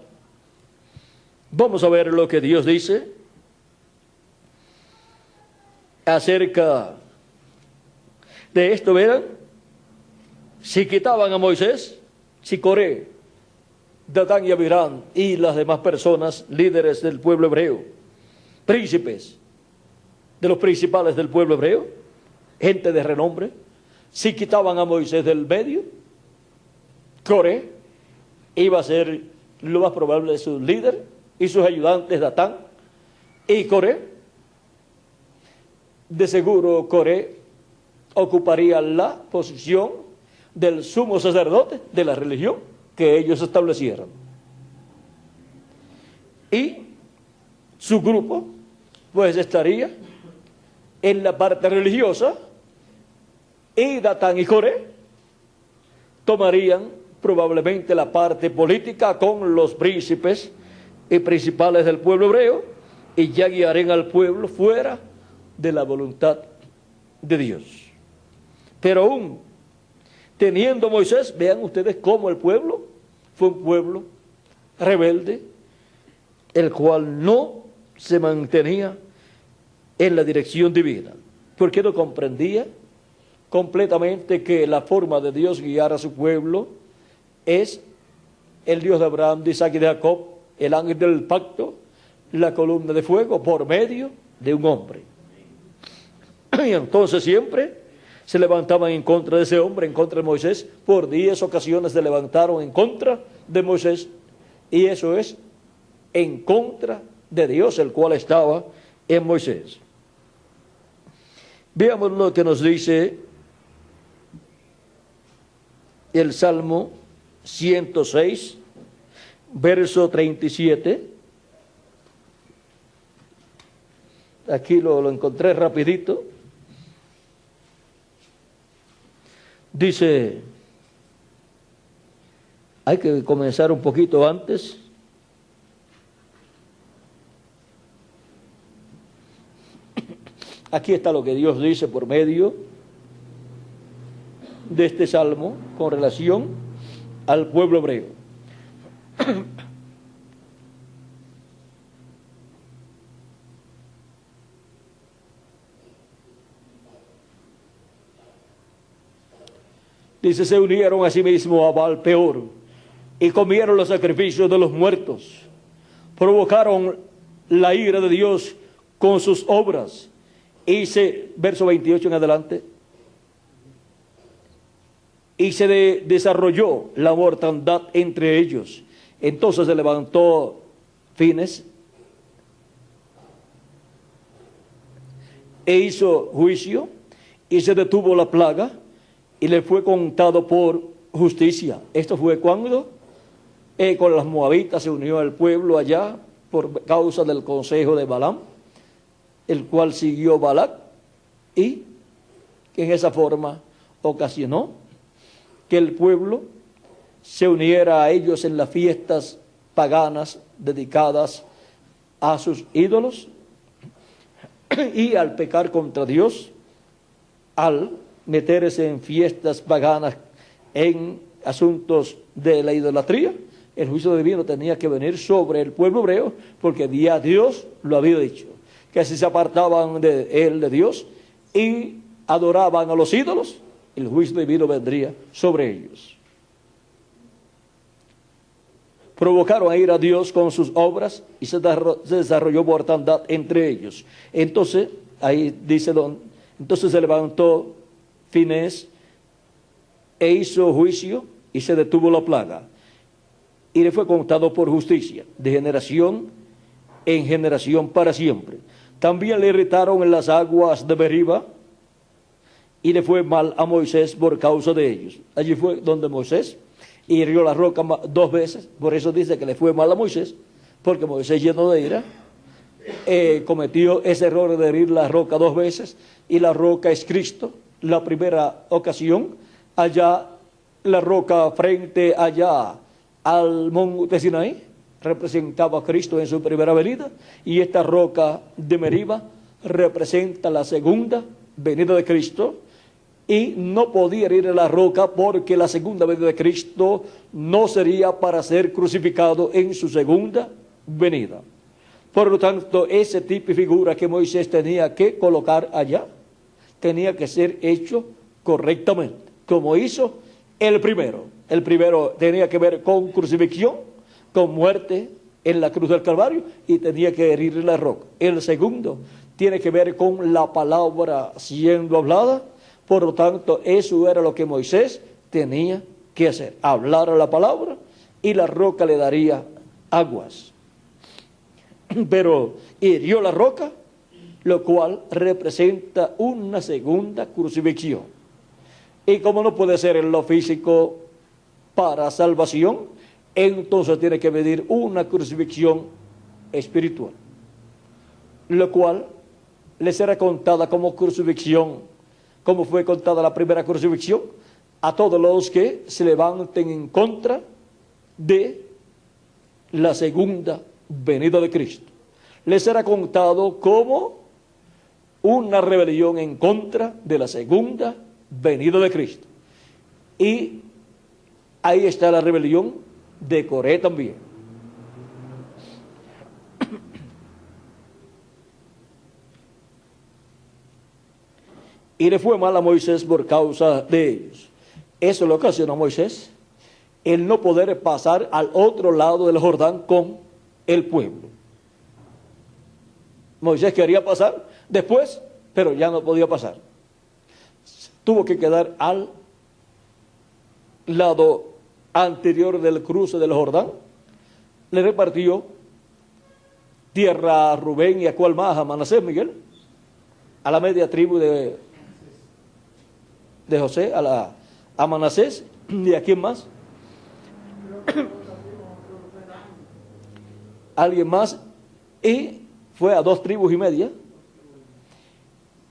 vamos a ver lo que Dios dice acerca de esto. Verán, si quitaban a Moisés, si Coré, Datán y Abiram y las demás personas, líderes del pueblo hebreo, príncipes de los principales del pueblo hebreo, gente de renombre, si quitaban a Moisés del medio, Coré iba a ser lo más probable su líder y sus ayudantes Datán y Coré. De seguro Coré ocuparía la posición del sumo sacerdote de la religión que ellos establecieron. Y su grupo pues estaría en la parte religiosa, y Datán y Coré tomarían probablemente la parte política con los príncipes y principales del pueblo hebreo, y ya guiarían al pueblo fuera de la voluntad de Dios. Pero aún teniendo Moisés, vean ustedes cómo el pueblo fue un pueblo rebelde, el cual no se mantenía en la dirección divina, porque no comprendía completamente que la forma de Dios guiar a su pueblo es el Dios de Abraham, de Isaac y de Jacob, el ángel del pacto, la columna de fuego por medio de un hombre. Y entonces siempre se levantaban en contra de ese hombre, en contra de Moisés. Por 10 ocasiones se levantaron en contra de Moisés, y eso es en contra de Dios, el cual estaba en Moisés. Veamos lo que nos dice el Salmo 106, verso 37. Aquí lo encontré rapidito. Dice, Hay que comenzar un poquito antes. Aquí está lo que Dios dice por medio de este salmo con relación al pueblo hebreo. Dice, se unieron a sí mismos a Baal Peor y comieron los sacrificios de los muertos. Provocaron la ira de Dios con sus obras. Verso 28 en adelante. Y se desarrolló la mortandad entre ellos. Entonces se levantó Fines e hizo juicio y se detuvo la plaga y le fue contado por justicia. Esto fue cuando con las moabitas se unió el pueblo allá por causa del consejo de Balaam, el cual siguió Balac, y que en esa forma ocasionó que el pueblo se uniera a ellos en las fiestas paganas dedicadas a sus ídolos, y al pecar contra Dios, al meterse en fiestas paganas, en asuntos de la idolatría, el juicio divino tenía que venir sobre el pueblo hebreo, porque ya Dios lo había dicho, que si se apartaban de Dios y adoraban a los ídolos, el juicio divino vendría sobre ellos. Provocaron a ir a Dios con sus obras y se desarrolló mortandad entre ellos. Entonces, ahí dice, entonces se levantó Finés e hizo juicio y se detuvo la plaga. Y le fue contado por justicia, de generación en generación para siempre. También le irritaron en las aguas de Meriba y le fue mal a Moisés por causa de ellos. Allí fue donde Moisés hirió la roca 2 veces. Por eso dice que le fue mal a Moisés, porque Moisés, lleno de ira, cometió ese error de herir la roca 2 veces, y la roca es Cristo. La primera ocasión, allá la roca frente allá al monte Sinaí, representaba a Cristo en su primera venida, y esta roca de Meriba representa la segunda venida de Cristo, y no podía herir la roca porque la segunda venida de Cristo no sería para ser crucificado en su segunda venida. Por lo tanto, ese tipo y figura que Moisés tenía que colocar allá, tenía que ser hecho correctamente, como hizo el primero. El primero tenía que ver con crucifixión, con muerte en la cruz del Calvario, y tenía que herir la roca. El segundo tiene que ver con la palabra siendo hablada. Por lo tanto, eso era lo que Moisés tenía que hacer, hablar a la palabra, y la roca le daría aguas. Pero hirió la roca, lo cual representa una segunda crucifixión. Y como no puede ser en lo físico para salvación, entonces tiene que venir una crucifixión espiritual, lo cual le será contada como crucifixión, como fue contada la primera crucifixión, a todos los que se levanten en contra de la segunda venida de Cristo. Les será contado como una rebelión en contra de la segunda venida de Cristo. Y ahí está la rebelión de Coré también. Y le fue mal a Moisés por causa de ellos. Eso lo ocasionó a Moisés, el no poder pasar al otro lado del Jordán con el pueblo. Moisés quería pasar después, pero ya no podía pasar. Tuvo que quedar al lado anterior del cruce del Jordán. Le repartió tierra a Rubén y a cuál más, a Manasés, Miguel, a la media tribu de José, a Manasés, y a quién más, alguien más, y fue a 2 tribus y media,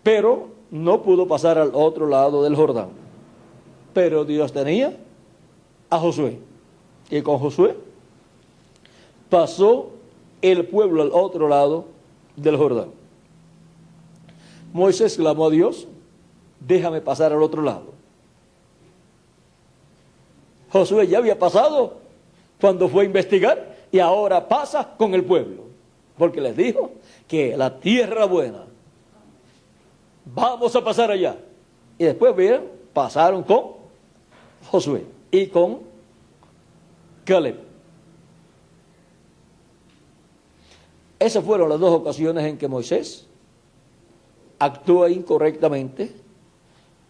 pero no pudo pasar al otro lado del Jordán. Pero Dios tenía a Josué, y con Josué, pasó el pueblo al otro lado del Jordán. Moisés clamó a Dios: déjame pasar al otro lado. Josué ya había pasado cuando fue a investigar y ahora pasa con el pueblo, porque les dijo que la tierra buena, vamos a pasar allá. Y después miren, pasaron con Josué y con Caleb. Esas fueron las dos ocasiones en que Moisés actuó incorrectamente.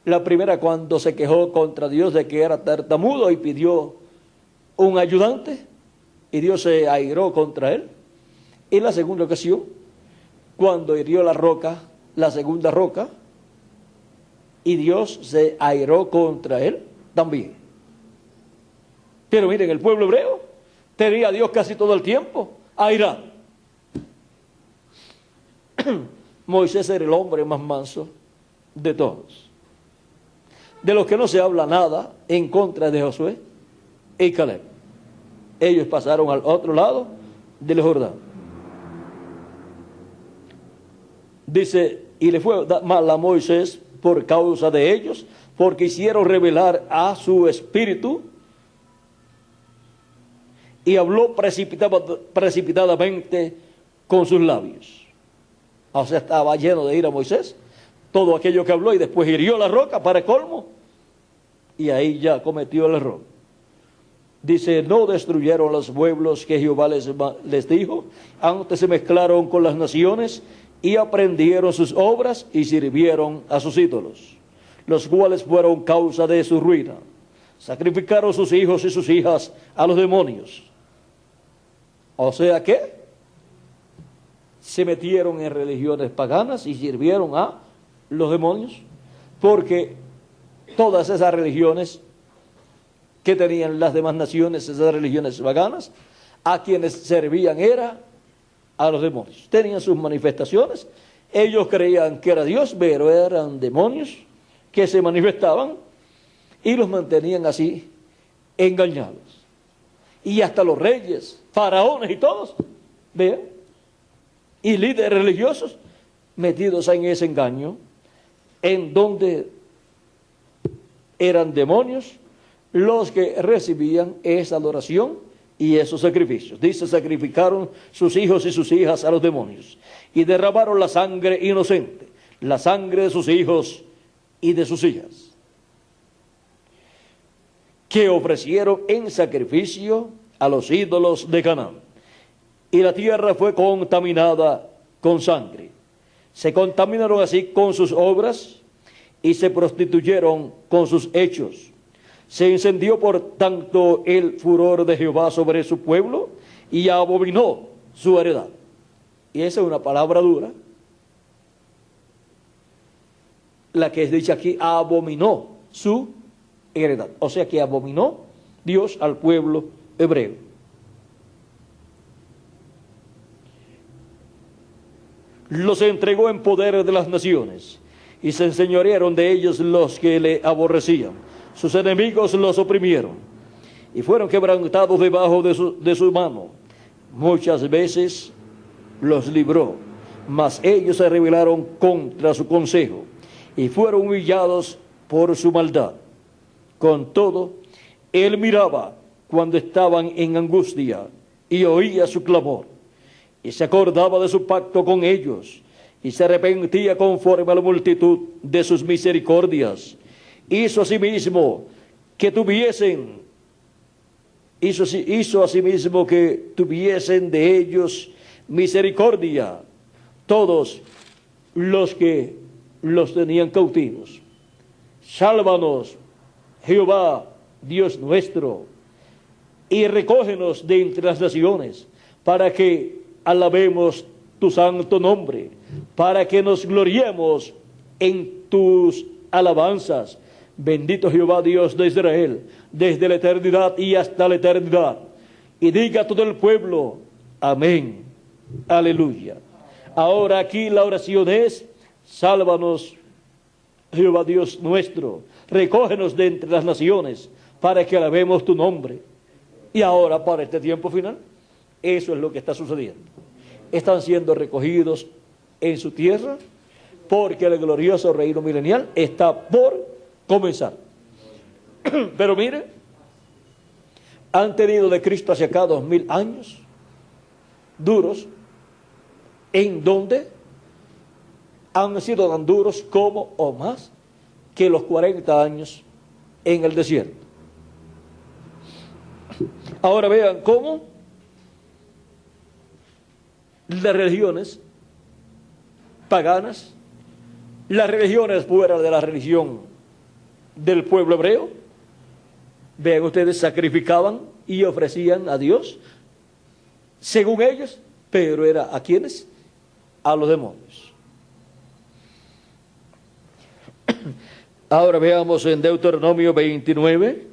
La primera, cuando se quejó contra Dios de que era tartamudo y pidió un ayudante, y Dios se airó contra él. Y la segunda ocasión, cuando hirió la roca, la segunda roca, y Dios se airó contra él también. Pero miren, el pueblo hebreo tenía a Dios casi todo el tiempo airado. Moisés era el hombre más manso de todos, de los que no se habla nada en contra de Josué y Caleb. Ellos pasaron al otro lado del Jordán. Dice, y le fue mal a Moisés por causa de ellos, porque hicieron revelar a su espíritu, y habló precipitadamente con sus labios. O sea, estaba lleno de ira Moisés, todo aquello que habló, y después hirió la roca para colmo, y ahí ya cometió el error. Dice, no destruyeron los pueblos que Jehová les dijo, antes se mezclaron con las naciones y aprendieron sus obras y sirvieron a sus ídolos, los cuales fueron causa de su ruina. Sacrificaron sus hijos y sus hijas a los demonios. O sea que se metieron en religiones paganas y sirvieron a los demonios, porque todas esas religiones que tenían las demás naciones, esas religiones paganas, a quienes servían era a los demonios. Tenían sus manifestaciones, ellos creían que era Dios, pero eran demonios que se manifestaban y los mantenían así engañados. Y hasta los reyes, faraones y todos, vean, y líderes religiosos metidos en ese engaño, en donde eran demonios los que recibían esa adoración y esos sacrificios. Dice, sacrificaron sus hijos y sus hijas a los demonios y derramaron la sangre inocente, la sangre de sus hijos y de sus hijas, que ofrecieron en sacrificio a los ídolos de Canaán. Y la tierra fue contaminada con sangre. Se contaminaron así con sus obras y se prostituyeron con sus hechos. Se encendió por tanto el furor de Jehová sobre su pueblo y abominó su heredad. Y esa es una palabra dura, la que es dicha aquí, abominó su heredad. O sea que abominó Dios al pueblo hebreo. Los entregó en poder de las naciones y se enseñorearon de ellos los que le aborrecían. Sus enemigos los oprimieron y fueron quebrantados debajo de su mano. Muchas veces los libró, mas ellos se rebelaron contra su consejo y fueron humillados por su maldad. Con todo, él miraba cuando estaban en angustia y oía su clamor, y se acordaba de su pacto con ellos, y se arrepentía conforme a la multitud de sus misericordias. Hizo asimismo que tuviesen de ellos misericordia todos los que los tenían cautivos. Sálvanos, Jehová, Dios nuestro, y recógenos de entre las naciones, para que alabemos tu santo nombre, para que nos gloriemos en tus alabanzas. Bendito Jehová Dios de Israel, desde la eternidad y hasta la eternidad. Y diga todo el pueblo, amén, aleluya. Ahora aquí la oración es, sálvanos, Jehová Dios nuestro, recógenos de entre las naciones, para que alabemos tu nombre. Y ahora, para este tiempo final, eso es lo que está sucediendo. Están siendo recogidos en su tierra porque el glorioso reino milenial está por comenzar. Pero mire, han tenido de Cristo hacia acá 2000 años duros, en donde han sido tan duros como o más que los 40 años en el desierto. Ahora vean cómo las religiones paganas, las religiones fuera de la religión del pueblo hebreo, vean ustedes, sacrificaban y ofrecían a Dios, según ellos, pero era ¿a quiénes? A los demonios. Ahora veamos en Deuteronomio 29.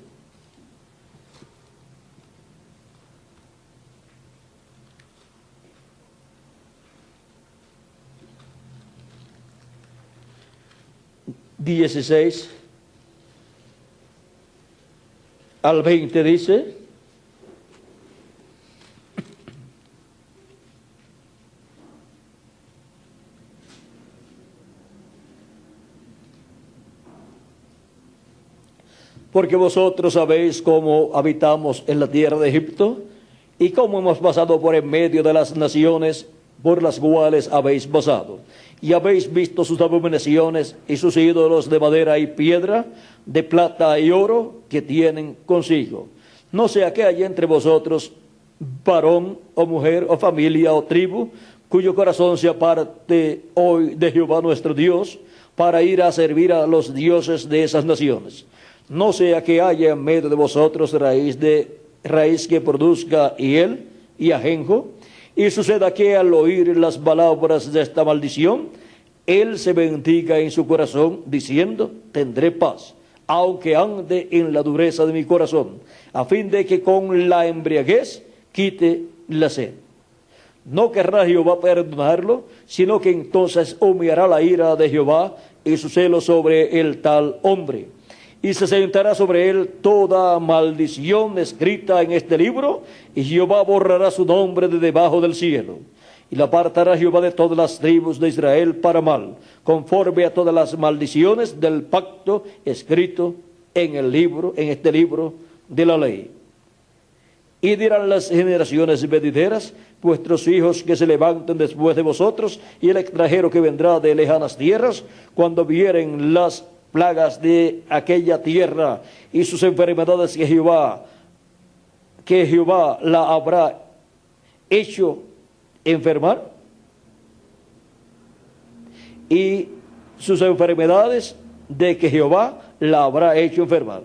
(16 al 20) dice: porque vosotros sabéis cómo habitamos en la tierra de Egipto y cómo hemos pasado por en medio de las naciones por las cuales habéis pasado, y habéis visto sus abominaciones y sus ídolos de madera y piedra, de plata y oro que tienen consigo. No sea que haya entre vosotros varón o mujer o familia o tribu cuyo corazón se aparte hoy de Jehová nuestro Dios para ir a servir a los dioses de esas naciones. No sea que haya en medio de vosotros raíz que produzca hiel y ajenjo, y suceda que al oír las palabras de esta maldición, él se bendiga en su corazón, diciendo: tendré paz, aunque ande en la dureza de mi corazón, a fin de que con la embriaguez quite la sed. No querrá Jehová perdonarlo, sino que entonces humeará la ira de Jehová y su celo sobre el tal hombre. Y se sentará sobre él toda maldición escrita en este libro, y Jehová borrará su nombre de debajo del cielo. Y la apartará Jehová de todas las tribus de Israel para mal, conforme a todas las maldiciones del pacto escrito en este libro de la ley. Y dirán las generaciones venideras: vuestros hijos que se levanten después de vosotros, y el extranjero que vendrá de lejanas tierras, cuando vieren las plagas de aquella tierra y sus enfermedades que Jehová la habrá hecho enfermar, y sus enfermedades de que Jehová la habrá hecho enfermar,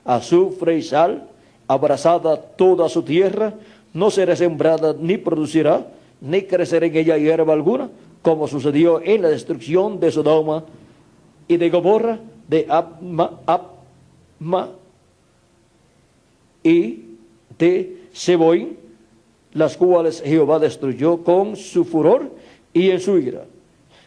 azufre y sal, abrasada toda su tierra, no será sembrada ni producirá, ni crecerá en ella hierba alguna, como sucedió en la destrucción de Sodoma y de Gomorra, de Adma y de Seboín, las cuales Jehová destruyó con su furor y en su ira.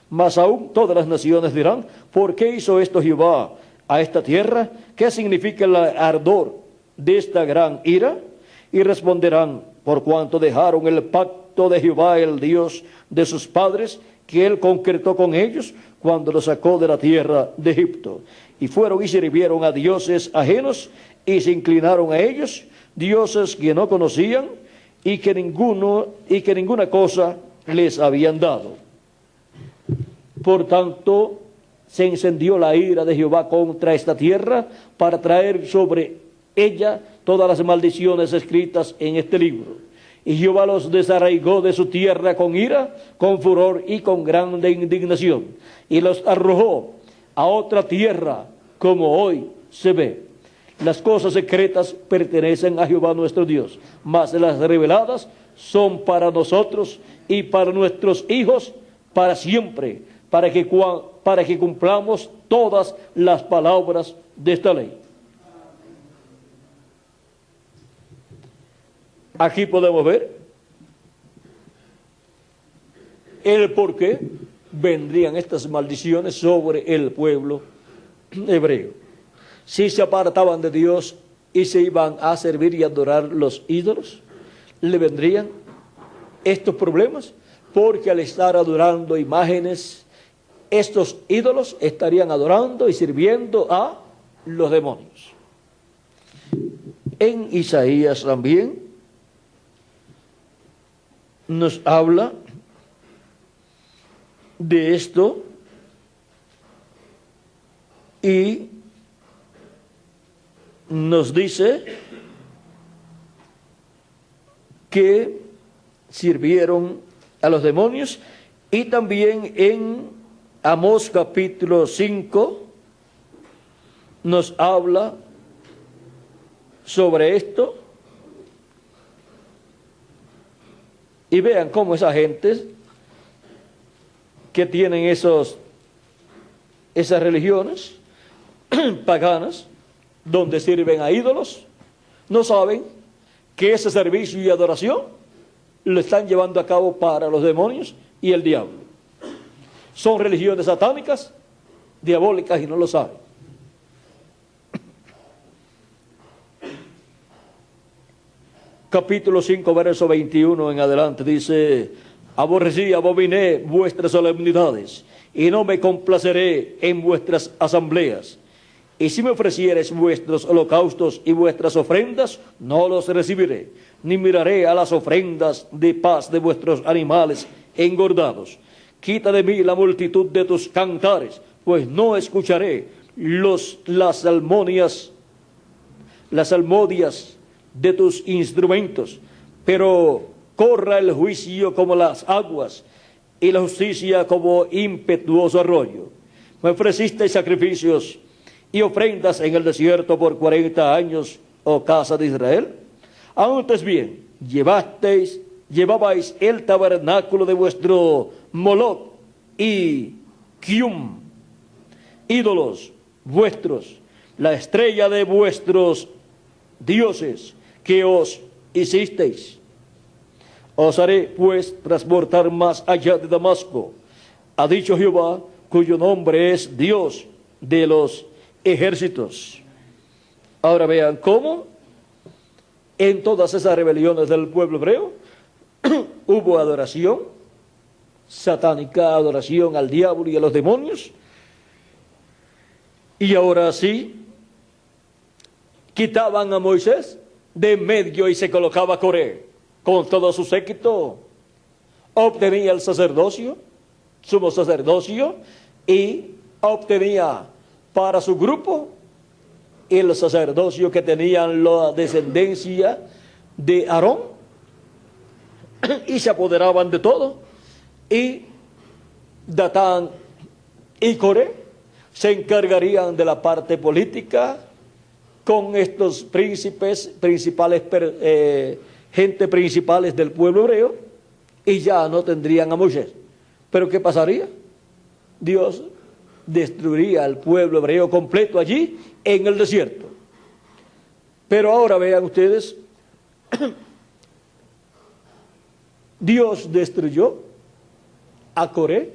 Mas aún todas las naciones dirán: ¿por qué hizo esto Jehová a esta tierra? ¿Qué significa el ardor de esta gran ira? Y responderán: por cuanto dejaron el pacto de Jehová, el Dios de sus padres, que él concretó con ellos cuando los sacó de la tierra de Egipto, y fueron y sirvieron a dioses ajenos y se inclinaron a ellos, dioses que no conocían y que ninguna cosa les habían dado. Por tanto, se encendió la ira de Jehová contra esta tierra para traer sobre ella todas las maldiciones escritas en este libro. Y Jehová los desarraigó de su tierra con ira, con furor y con grande indignación, y los arrojó a otra tierra, como hoy se ve. Las cosas secretas pertenecen a Jehová nuestro Dios, mas las reveladas son para nosotros y para nuestros hijos para siempre, para que cumplamos todas las palabras de esta ley. Aquí podemos ver el por qué vendrían estas maldiciones sobre el pueblo hebreo. Si se apartaban de Dios y se iban a servir y adorar los ídolos, le vendrían estos problemas, porque al estar adorando imágenes, estos ídolos estarían adorando y sirviendo a los demonios. En Isaías también nos habla de esto y nos dice que sirvieron a los demonios, y también en Amós capítulo 5 nos habla sobre esto. Y vean cómo esa gente que tienen esas religiones paganas, donde sirven a ídolos, no saben que ese servicio y adoración lo están llevando a cabo para los demonios y el diablo. Son religiones satánicas, diabólicas, y no lo saben. Capítulo 5, verso 21 en adelante, dice: aborrecí, abominé vuestras solemnidades, y no me complaceré en vuestras asambleas. Y si me ofrecieres vuestros holocaustos y vuestras ofrendas, no los recibiré, ni miraré a las ofrendas de paz de vuestros animales engordados. Quita de mí la multitud de tus cantares, pues no escucharé las salmodias de tus instrumentos. Pero corra el juicio como las aguas, y la justicia como impetuoso arroyo. Me ofrecisteis sacrificios y ofrendas en el desierto por 40 años, oh casa de Israel. Antes bien, llevabais el tabernáculo de vuestro Moloc y Kium, ídolos vuestros, la estrella de vuestros dioses que os hicisteis. Os haré pues transportar más allá de Damasco, ha dicho Jehová, cuyo nombre es Dios de los ejércitos. Ahora vean cómo en todas esas rebeliones del pueblo hebreo hubo adoración satánica, adoración al diablo y a los demonios. Y ahora sí, quitaban a Moisés de en medio y se colocaba Coré con todo su séquito. Obtenía el sacerdocio, sumo sacerdocio, y obtenía para su grupo el sacerdocio que tenían la descendencia de Aarón, y se apoderaban de todo. Y Datán y Coré se encargarían de la parte política con estos príncipes, gente principales del pueblo hebreo, y ya no tendrían a Moisés. Pero ¿qué pasaría? Dios destruiría al pueblo hebreo completo allí en el desierto. Pero ahora vean ustedes, Dios destruyó a Coré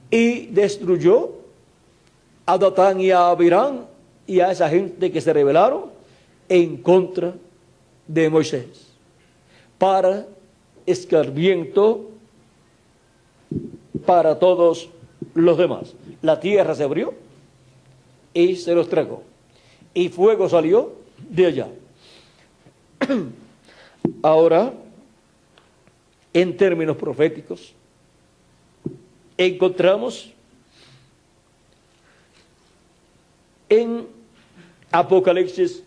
y destruyó a Datán y a Abirán y a esa gente que se rebelaron en contra de Moisés, para escarmiento para todos los demás. La tierra se abrió y se los tragó, y fuego salió de allá. Ahora, en términos proféticos, encontramos en Apocalipsis,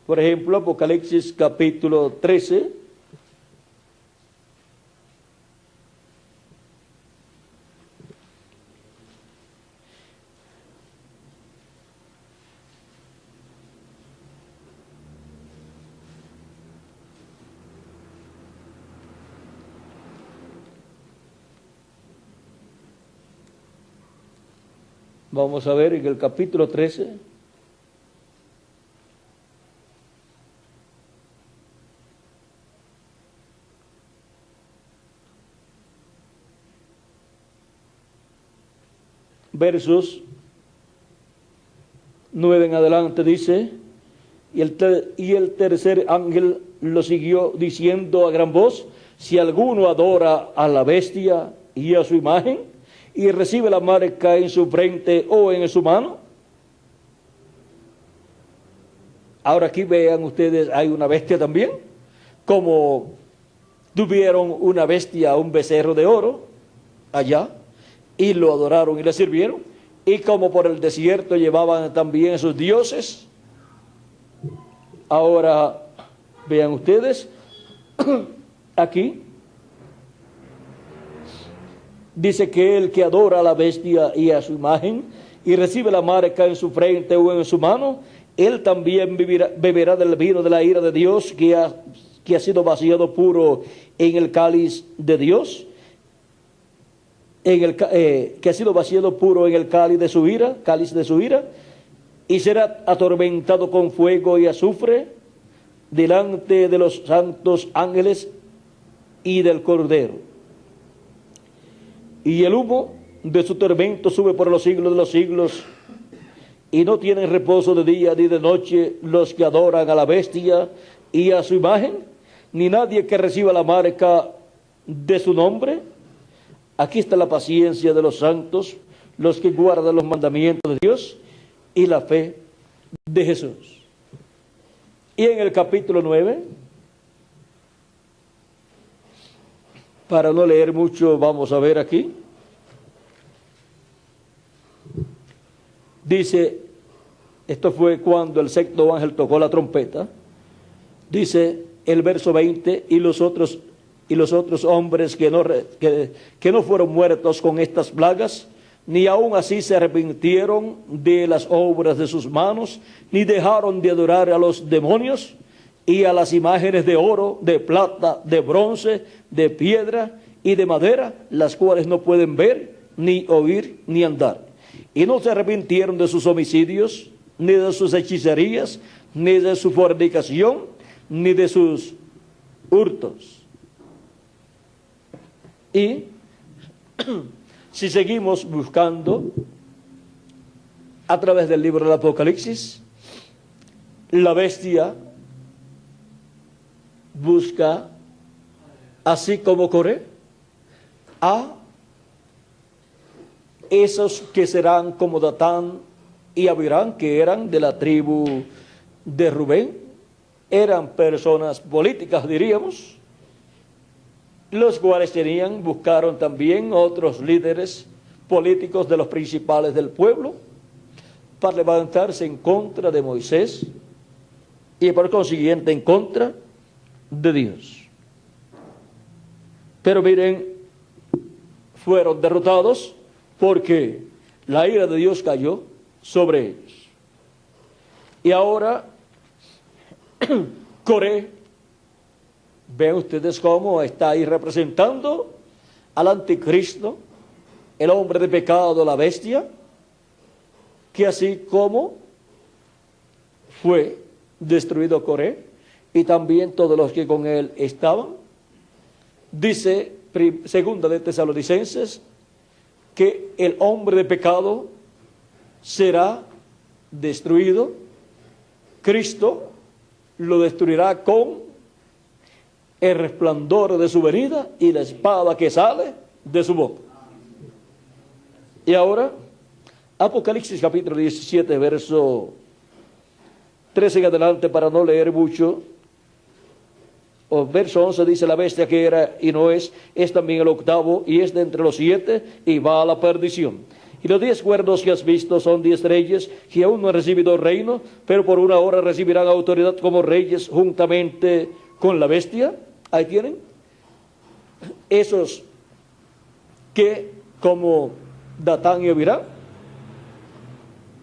por ejemplo, Apocalipsis capítulo 13, vamos a ver en el capítulo 13, versos 9 en adelante dice, y el tercer ángel lo siguió diciendo a gran voz, si alguno adora a la bestia y a su imagen, y recibe la marca en su frente o en su mano. Ahora aquí vean ustedes, hay una bestia también, como tuvieron una bestia, un becerro de oro allá, y lo adoraron y le sirvieron, y como por el desierto llevaban también sus dioses. Ahora vean ustedes, aquí dice que el que adora a la bestia y a su imagen y recibe la marca en su frente o en su mano, él también beberá del vino de la ira de Dios que ha sido vaciado puro en el cáliz de Dios, que ha sido vaciado puro en el cáliz de su ira, y será atormentado con fuego y azufre delante de los santos ángeles y del Cordero. Y el humo de su tormento sube por los siglos de los siglos, y no tienen reposo de día ni de noche los que adoran a la bestia y a su imagen, ni nadie que reciba la marca de su nombre. Aquí está la paciencia de los santos, los que guardan los mandamientos de Dios y la fe de Jesús. Y en el capítulo 9, para no leer mucho, vamos a ver aquí. Dice, esto fue cuando el sexto ángel tocó la trompeta. Dice el verso 20, y los otros hombres que no fueron muertos con estas plagas, ni aun así se arrepintieron de las obras de sus manos, ni dejaron de adorar a los demonios y a las imágenes de oro, de plata, de bronce, de piedra y de madera, las cuales no pueden ver, ni oír, ni andar. Y no se arrepintieron de sus homicidios, ni de sus hechicerías, ni de su fornicación, ni de sus hurtos. Y si seguimos buscando a través del libro del Apocalipsis, la bestia busca, así como Coré, a esos que serán como Datán y Abiram, que eran de la tribu de Rubén, eran personas políticas, diríamos, los cuales buscaron también otros líderes políticos de los principales del pueblo para levantarse en contra de Moisés y por consiguiente en contra de Dios. Pero miren, fueron derrotados porque la ira de Dios cayó sobre ellos. Y ahora, Coré, ven ustedes cómo está ahí representando al anticristo, el hombre de pecado, la bestia, que así como fue destruido Coré y también todos los que con él estaban, dice segunda de Tesalonicenses que el hombre de pecado será destruido, Cristo lo destruirá con el resplandor de su venida y la espada que sale de su boca. Y ahora, Apocalipsis capítulo 17, verso 13 en adelante, para no leer mucho, o verso 11 dice, la bestia que era y no es también el octavo, y es de entre los 7, y va a la perdición. Y los 10 cuernos que has visto son 10 reyes que aún no han recibido reino, pero por una hora recibirán autoridad como reyes juntamente con la bestia. Ahí tienen. Esos que, como Datán y Abiram,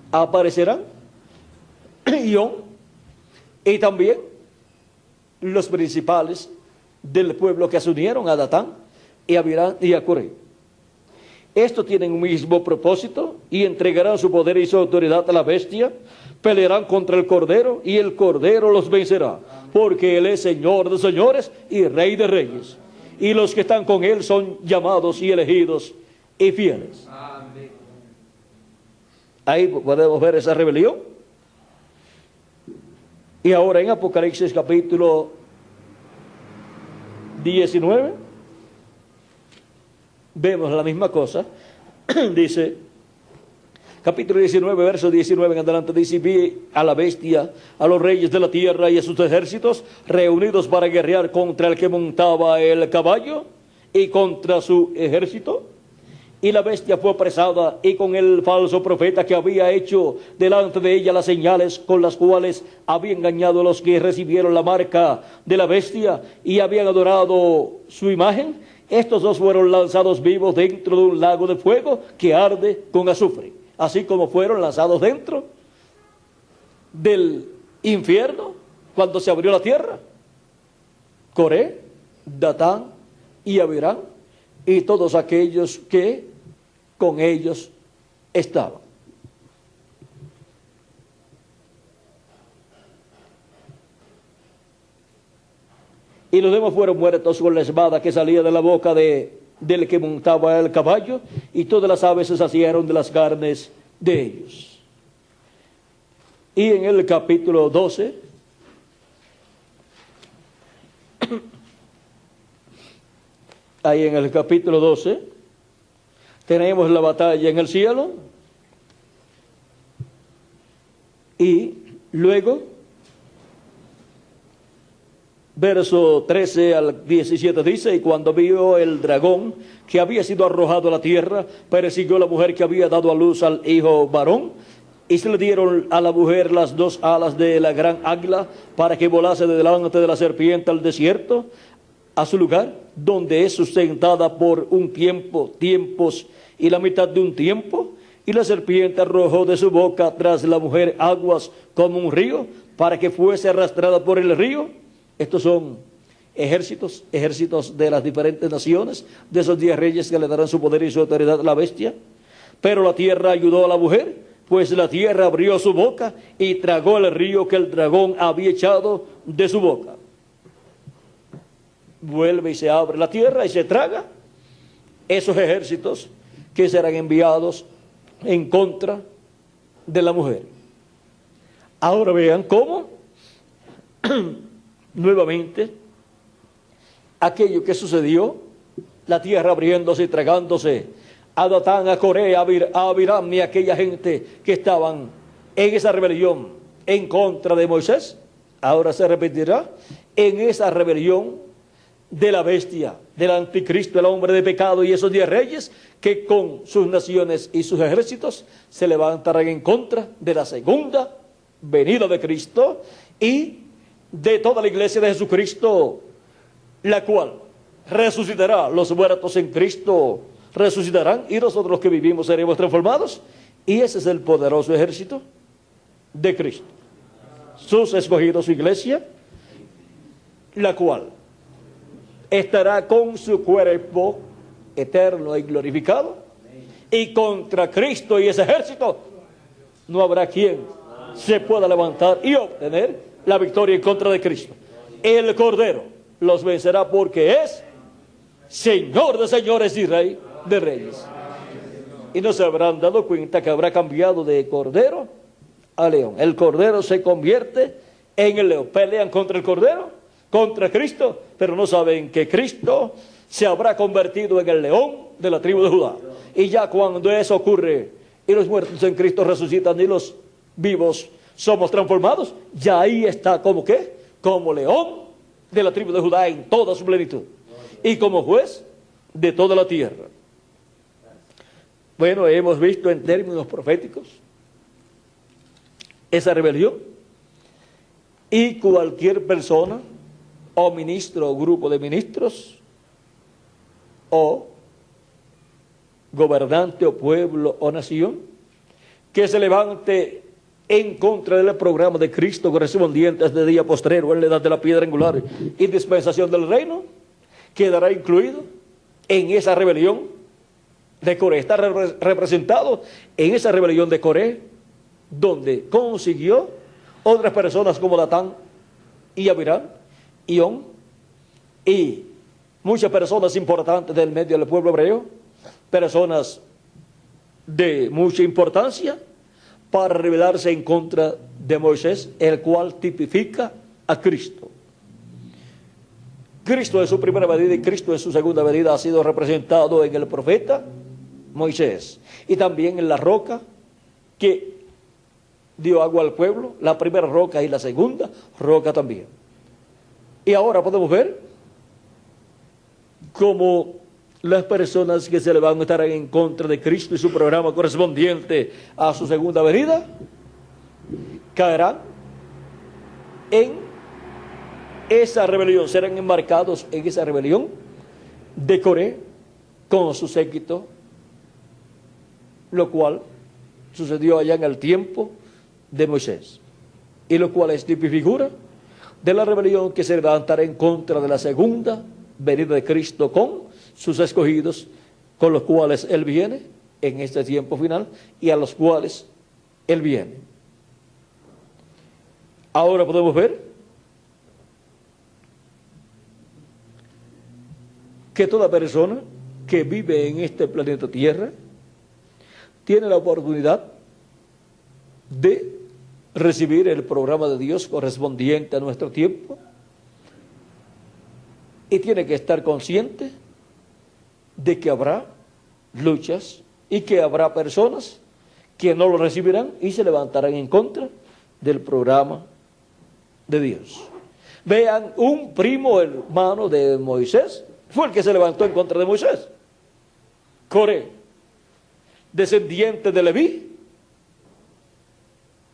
aparecerán. Y también los principales del pueblo que se unieron a Datán y a Abiram y a Coré. Estos tienen un mismo propósito y entregarán su poder y su autoridad a la bestia, pelearán contra el Cordero y el Cordero los vencerá, porque Él es Señor de señores y Rey de reyes. Y los que están con Él son llamados y elegidos y fieles. Ahí podemos ver esa rebelión Y ahora en Apocalipsis capítulo 19, vemos la misma cosa. Dice, capítulo 19, verso 19 en adelante, dice: vi a la bestia, a los reyes de la tierra y a sus ejércitos reunidos para guerrear contra el que montaba el caballo y contra su ejército. Y la bestia fue apresada, y con el falso profeta que había hecho delante de ella las señales con las cuales había engañado a los que recibieron la marca de la bestia y habían adorado su imagen. Estos dos fueron lanzados vivos dentro de un lago de fuego que arde con azufre, así como fueron lanzados dentro del infierno cuando se abrió la tierra Coré, Datán y Abirán y todos aquellos que con ellos estaban. Y los demás fueron muertos con la espada que salía de la boca del que montaba el caballo, y todas las aves se saciaron de las carnes de ellos. Y en el capítulo 12, ahí en el capítulo 12, tenemos la batalla en el cielo. Y luego, verso 13 al 17 dice: y cuando vio el dragón que había sido arrojado a la tierra, persiguió a la mujer que había dado a luz al hijo varón, y se le dieron a la mujer las dos alas de la gran águila para que volase de delante de la serpiente al desierto, a su lugar, donde es sustentada por un tiempo, tiempos y la mitad de un tiempo. Y la serpiente arrojó de su boca tras la mujer aguas como un río, para que fuese arrastrada por el río. Estos son ejércitos de las diferentes naciones, de esos 10 reyes que le darán su poder y su autoridad a la bestia. Pero la tierra ayudó a la mujer, pues la tierra abrió su boca y tragó el río que el dragón había echado de su boca. Vuelve y se abre la tierra y se traga esos ejércitos que serán enviados en contra de la mujer. Ahora vean cómo nuevamente aquello que sucedió, la tierra abriéndose y tragándose a Datán, a Coré, a Abirán y aquella gente que estaban en esa rebelión en contra de Moisés, ahora se repetirá en esa rebelión de la bestia, del anticristo, el hombre de pecado, y esos 10 reyes que con sus naciones y sus ejércitos se levantarán en contra de la segunda venida de Cristo y de toda la iglesia de Jesucristo, la cual resucitará. Los muertos en Cristo resucitarán y nosotros los que vivimos seremos transformados, y ese es el poderoso ejército de Cristo, sus escogidos, su iglesia, la cual estará con su cuerpo eterno y glorificado, y contra Cristo y ese ejército no habrá quien se pueda levantar y obtener la victoria en contra de Cristo. El Cordero los vencerá porque es Señor de señores y Rey de reyes. Y no se habrán dado cuenta que habrá cambiado de cordero a león. El cordero se convierte en el león. Pelean contra el cordero, contra Cristo, pero no saben que Cristo se habrá convertido en el león de la tribu de Judá. Y ya cuando eso ocurre y los muertos en Cristo resucitan y los vivos somos transformados, ya ahí está como ¿qué? Como león de la tribu de Judá en toda su plenitud y como juez de toda la tierra. Bueno, hemos visto en términos proféticos esa rebelión, y cualquier persona o ministro o grupo de ministros o gobernante o pueblo o nación que se levante en contra del programa de Cristo correspondiente a este día postrero en la edad de la piedra angular y dispensación del reino, quedará incluido en esa rebelión de Coré. Está representado en esa rebelión de Coré, donde consiguió otras personas como Datán y Abirán y On y muchas personas importantes del medio del pueblo hebreo, personas de mucha importancia, para rebelarse en contra de Moisés, el cual tipifica a Cristo. Cristo en su primera venida y Cristo en su segunda venida ha sido representado en el profeta Moisés y también en la roca que dio agua al pueblo, la primera roca y la segunda roca también. Y ahora podemos ver cómo las personas que se le van a estar en contra de Cristo y su programa correspondiente a su segunda venida caerán en esa rebelión, serán embarcados en esa rebelión de Coré con su séquito, lo cual sucedió allá en el tiempo de Moisés, y lo cual es tipificación de la rebelión que se levantará en contra de la segunda venida de Cristo con sus escogidos, con los cuales Él viene en este tiempo final y a los cuales Él viene. Ahora podemos ver que toda persona que vive en este planeta Tierra tiene la oportunidad de recibir el programa de Dios correspondiente a nuestro tiempo y tiene que estar consciente de que habrá luchas y que habrá personas que no lo recibirán y se levantarán en contra del programa de Dios. Vean, un primo hermano de Moisés fue el que se levantó en contra de Moisés. Coré, descendiente de Leví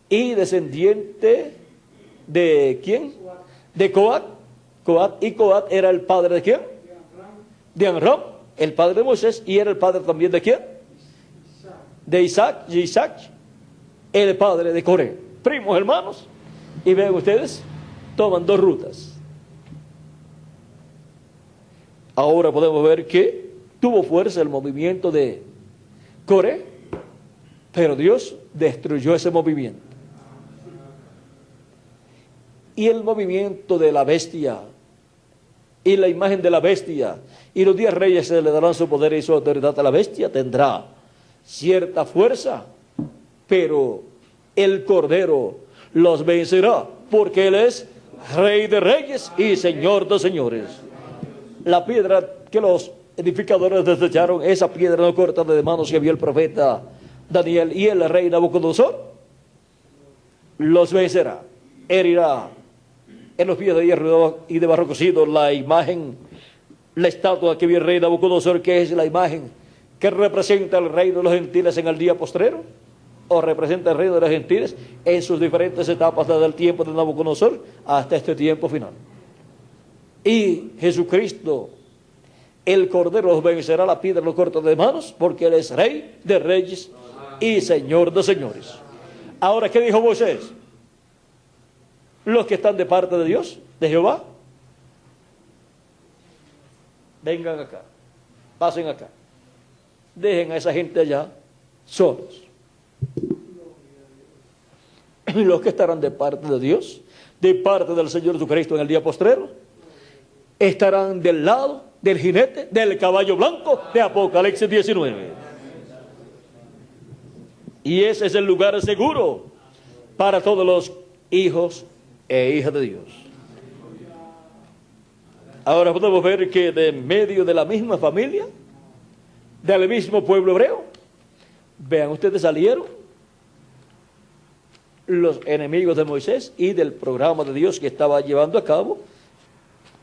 y descendiente de ¿quién? De Coat. Y Coat era el padre de ¿quién? De Amram, el padre de Moisés, y era el padre también de ¿quién? De Isaac, y Isaac, el padre de Coré. Primos hermanos, y vean ustedes, toman dos rutas. Ahora podemos ver que tuvo fuerza el movimiento de Coré, pero Dios destruyó ese movimiento. Y el movimiento de la bestia y la imagen de la bestia y los 10 reyes se le darán su poder y su autoridad a la bestia, tendrá cierta fuerza, pero el Cordero los vencerá, porque Él es Rey de reyes y Señor de señores. La piedra que los edificadores desecharon, esa piedra no cortada de manos que vio el profeta Daniel y el rey Nabucodonosor, los vencerá, herirá en los pies de hierro y de barro cocido la imagen, la estatua que vio el rey Nabucodonosor, que es la imagen que representa el reino de los gentiles en el día postrero, o representa el reino de los gentiles en sus diferentes etapas desde el tiempo de Nabucodonosor hasta este tiempo final. Y Jesucristo, el Cordero, los vencerá, la piedra los corta de manos, porque Él es Rey de reyes y Señor de señores. Ahora, ¿qué dijo Moisés? Los que están de parte de Dios, de Jehová, vengan acá, pasen acá, dejen a esa gente allá solos. Y los que estarán de parte de Dios, de parte del Señor Jesucristo en el día postrero, estarán del lado del jinete del caballo blanco de Apocalipsis 19. Y ese es el lugar seguro para todos los hijos e hijas de Dios. Ahora podemos ver que de medio de la misma familia, del mismo pueblo hebreo, vean ustedes, salieron los enemigos de Moisés y del programa de Dios que estaba llevando a cabo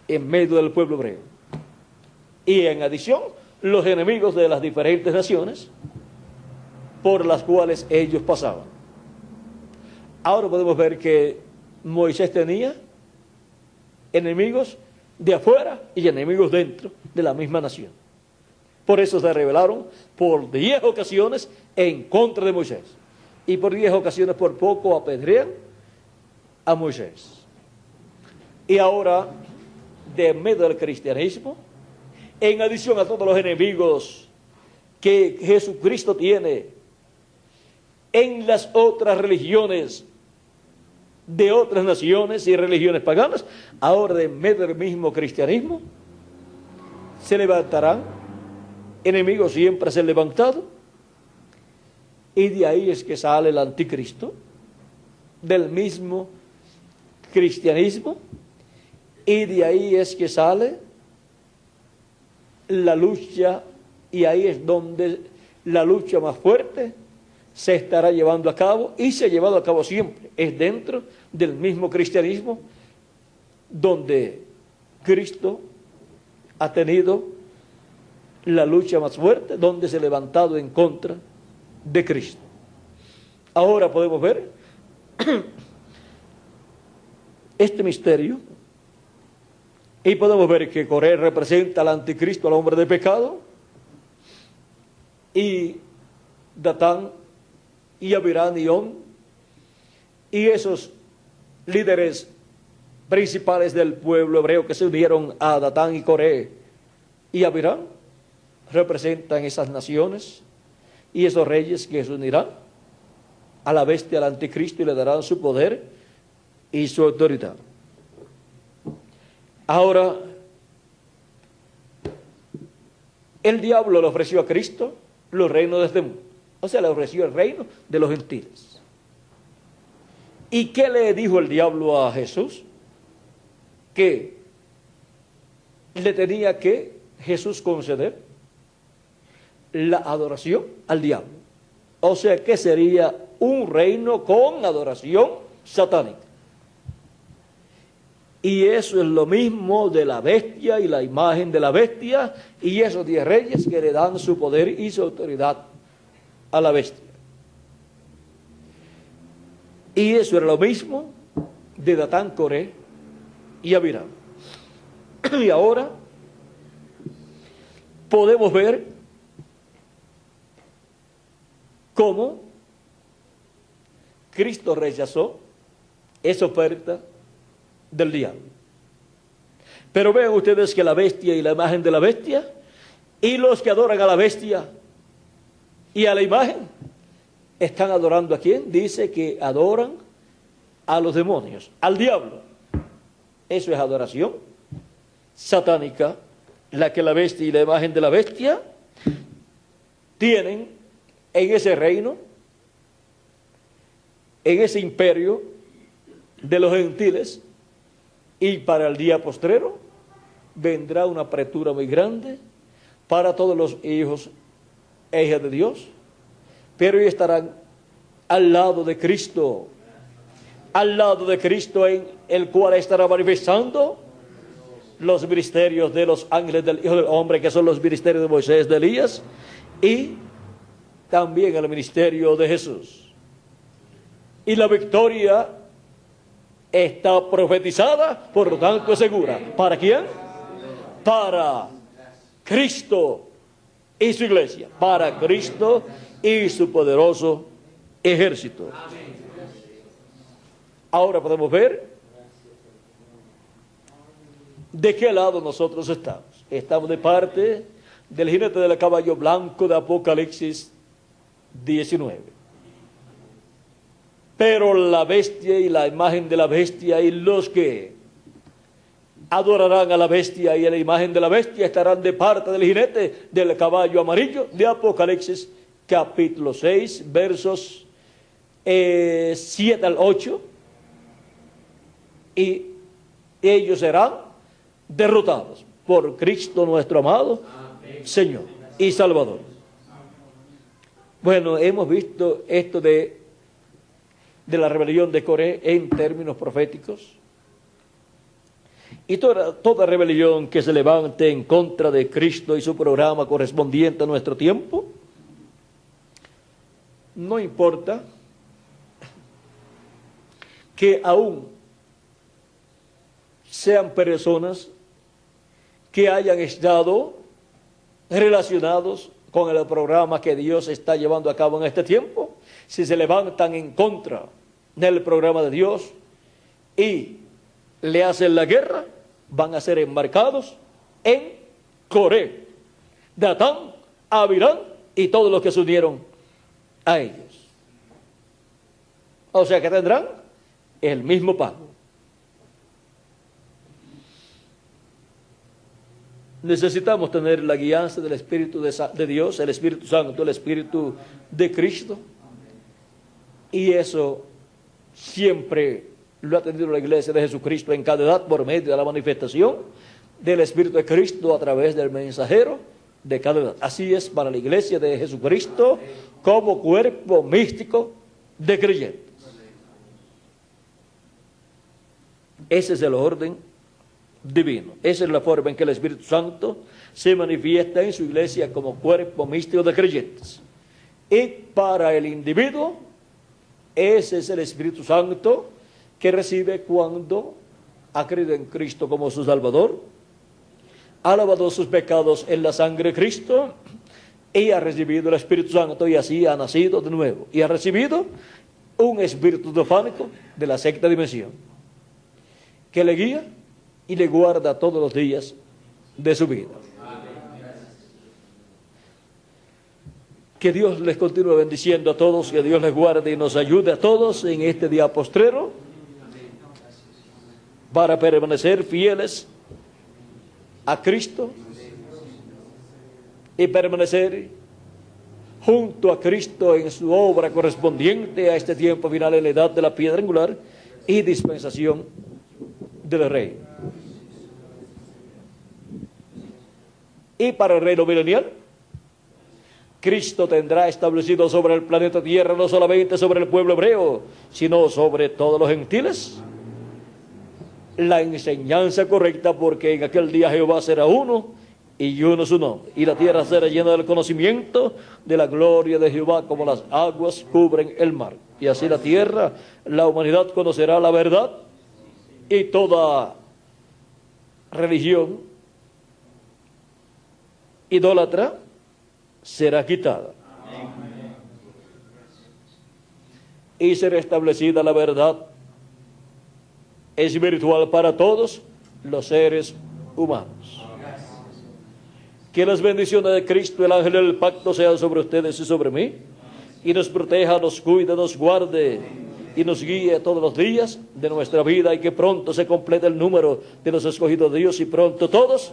en medio del pueblo hebreo. Y en adición, los enemigos de las diferentes naciones por las cuales ellos pasaban. Ahora podemos ver que Moisés tenía enemigos de afuera y enemigos dentro de la misma nación. Por eso se rebelaron por 10 ocasiones en contra de Moisés. Y por 10 ocasiones por poco apedrean a Moisés. Y ahora, de medio del cristianismo, en adición a todos los enemigos que Jesucristo tiene en las otras religiones de otras naciones y religiones paganas, ahora de medio del mismo cristianismo se levantarán enemigos, siempre se han levantado, y de ahí es que sale el anticristo, del mismo cristianismo, y de ahí es que sale la lucha, y ahí es donde la lucha más fuerte se estará llevando a cabo, y se ha llevado a cabo siempre, es dentro del mismo cristianismo, donde Cristo ha tenido la lucha más fuerte, donde se ha levantado en contra de Cristo. Ahora podemos ver este misterio, y podemos ver que Coré representa al anticristo, al hombre de pecado, y Datán y Abirán y On, y esos líderes principales del pueblo hebreo que se unieron a Datán y Coré y Abirán, representan esas naciones y esos reyes que se unirán a la bestia, al anticristo, y le darán su poder y su autoridad. Ahora, el diablo le ofreció a Cristo los reinos de este mundo, o sea, le ofreció el reino de los gentiles. ¿Y qué le dijo el diablo a Jesús? Que le tenía que Jesús conceder la adoración al diablo. O sea, que sería un reino con adoración satánica. Y eso es lo mismo de la bestia y la imagen de la bestia y esos 10 reyes que le dan su poder y su autoridad a la bestia. Y eso era lo mismo de Datán, Coré y Abirán. Y ahora podemos ver cómo Cristo rechazó esa oferta del diablo. Pero vean ustedes que la bestia y la imagen de la bestia, y los que adoran a la bestia y a la imagen, están adorando ¿a quién? Dice que adoran a los demonios, al diablo. Eso es adoración satánica, la que la bestia y la imagen de la bestia tienen en ese reino, en ese imperio de los gentiles. Y para el día postrero vendrá una apretura muy grande para todos los hijos e hijas de Dios, pero ellos estarán al lado de Cristo, en el cual estará manifestando los ministerios de los ángeles del Hijo del Hombre, que son los ministerios de Moisés, de Elías, y también el ministerio de Jesús. Y la victoria está profetizada, por lo tanto es segura. ¿Para quién? Para Cristo y su iglesia, para Cristo y su poderoso ejército. Ahora podemos ver de qué lado nosotros estamos. Estamos de parte del jinete del caballo blanco de Apocalipsis 19. Pero la bestia y la imagen de la bestia y los que adorarán a la bestia y a la imagen de la bestia estarán de parte del jinete del caballo amarillo de Apocalipsis capítulo 6 versos 7 al 8, y ellos serán derrotados por Cristo nuestro amado Señor y Salvador. Bueno, hemos visto esto de la rebelión de Coré en términos proféticos, y toda rebelión que se levante en contra de Cristo y su programa correspondiente a nuestro tiempo, no importa que aún sean personas que hayan estado relacionados con el programa que Dios está llevando a cabo en este tiempo, si se levantan en contra del programa de Dios y le hacen la guerra, van a ser embarcados en Coré, Datán, Abirán y todos los que se unieron a ellos. O sea que tendrán el mismo pago. Necesitamos tener la guianza del Espíritu de Dios, el Espíritu Santo, el Espíritu de Cristo, Y eso siempre lo ha tenido la Iglesia de Jesucristo en cada edad por medio de la manifestación del Espíritu de Cristo a través del mensajero de cada edad. Así es para la Iglesia de Jesucristo como cuerpo místico de creyentes. Ese es el orden divino. Esa es la forma en que el Espíritu Santo se manifiesta en su Iglesia como cuerpo místico de creyentes. Y para el individuo, ese es el Espíritu Santo que recibe cuando ha creído en Cristo como su Salvador, ha lavado sus pecados en la sangre de Cristo y ha recibido el Espíritu Santo, y así ha nacido de nuevo y ha recibido un espíritu teofánico de la sexta dimensión que le guía y le guarda todos los días de su vida. Que Dios les continúe bendiciendo a todos, que Dios les guarde y nos ayude a todos en este día postrero para permanecer fieles a Cristo y permanecer junto a Cristo en su obra correspondiente a este tiempo final en la edad de la piedra angular y dispensación del Rey. Y para el reino milenial, Cristo tendrá establecido sobre el planeta Tierra no solamente sobre el pueblo hebreo, sino sobre todos los gentiles, la enseñanza correcta, porque en aquel día Jehová será uno y uno su nombre, y la tierra será llena del conocimiento de la gloria de Jehová como las aguas cubren el mar. Y así la tierra, la humanidad conocerá la verdad, y toda religión idólatra será quitada. Y será establecida la verdad espiritual para todos los seres humanos. Que las bendiciones de Cristo, el ángel del pacto, sean sobre ustedes y sobre mí, y nos proteja, nos cuide, nos guarde y nos guíe todos los días de nuestra vida, y que pronto se complete el número de los escogidos de Dios, y pronto todos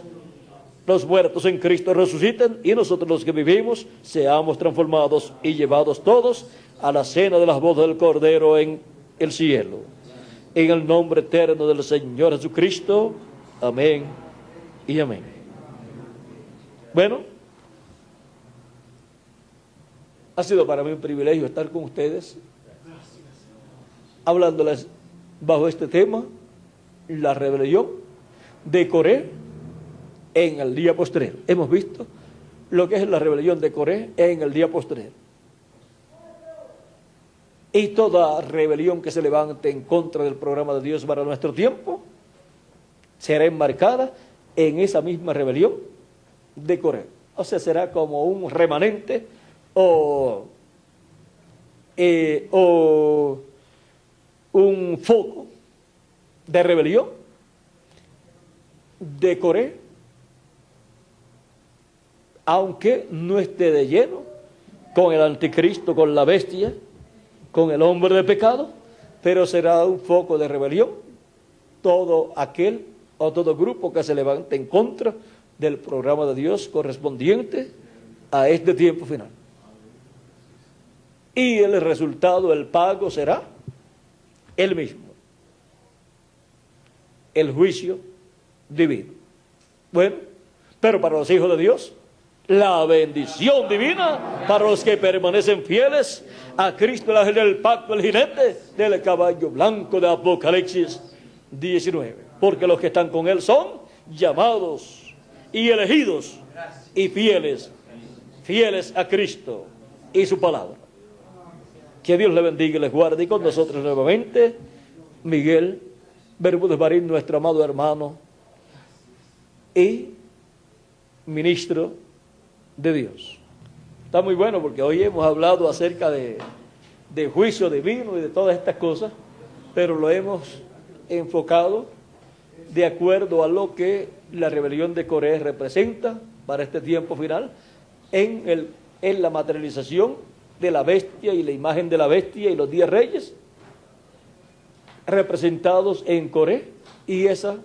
los muertos en Cristo resuciten, y nosotros los que vivimos seamos transformados y llevados todos a la cena de las bodas del Cordero en el cielo. En el nombre eterno del Señor Jesucristo. Amén y amén. Bueno, ha sido para mí un privilegio estar con ustedes, hablándoles bajo este tema, la rebelión de Coré en el día postrero. Hemos visto lo que es la rebelión de Coré en el día postrero. Y toda rebelión que se levante en contra del programa de Dios para nuestro tiempo será enmarcada en esa misma rebelión de Coré. O sea, será como un remanente o un foco de rebelión de Coré, aunque no esté de lleno con el anticristo, con la bestia, con el hombre de pecado, pero será un foco de rebelión todo aquel o todo grupo que se levante en contra del programa de Dios correspondiente a este tiempo final. Y el resultado, el pago será el mismo: el juicio divino. Bueno, pero para los hijos de Dios, la bendición divina para los que permanecen fieles a Cristo, el ángel del pacto, el jinete del caballo blanco de Apocalipsis 19. Porque los que están con él son llamados y elegidos y fieles a Cristo y su palabra. Que Dios le bendiga y les guarde. Y con nosotros nuevamente Miguel Bermúdez Marín, nuestro amado hermano y ministro de Dios. Está muy bueno porque hoy hemos hablado acerca de juicio divino y de todas estas cosas, pero lo hemos enfocado de acuerdo a lo que la rebelión de Coré representa para este tiempo final en la materialización de la bestia y la imagen de la bestia y los 10 reyes representados en Coré, y esa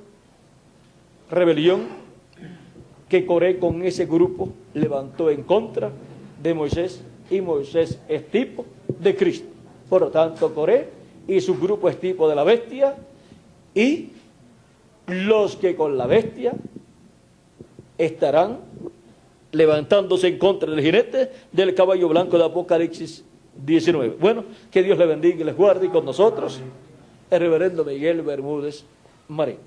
rebelión que Coré con ese grupo levantó en contra de Moisés, y Moisés es tipo de Cristo. Por lo tanto, Coré y su grupo es tipo de la bestia, y los que con la bestia estarán levantándose en contra del jinete del caballo blanco de Apocalipsis 19. Bueno, que Dios le bendiga y les guarde, y con nosotros el reverendo Miguel Bermúdez Marín.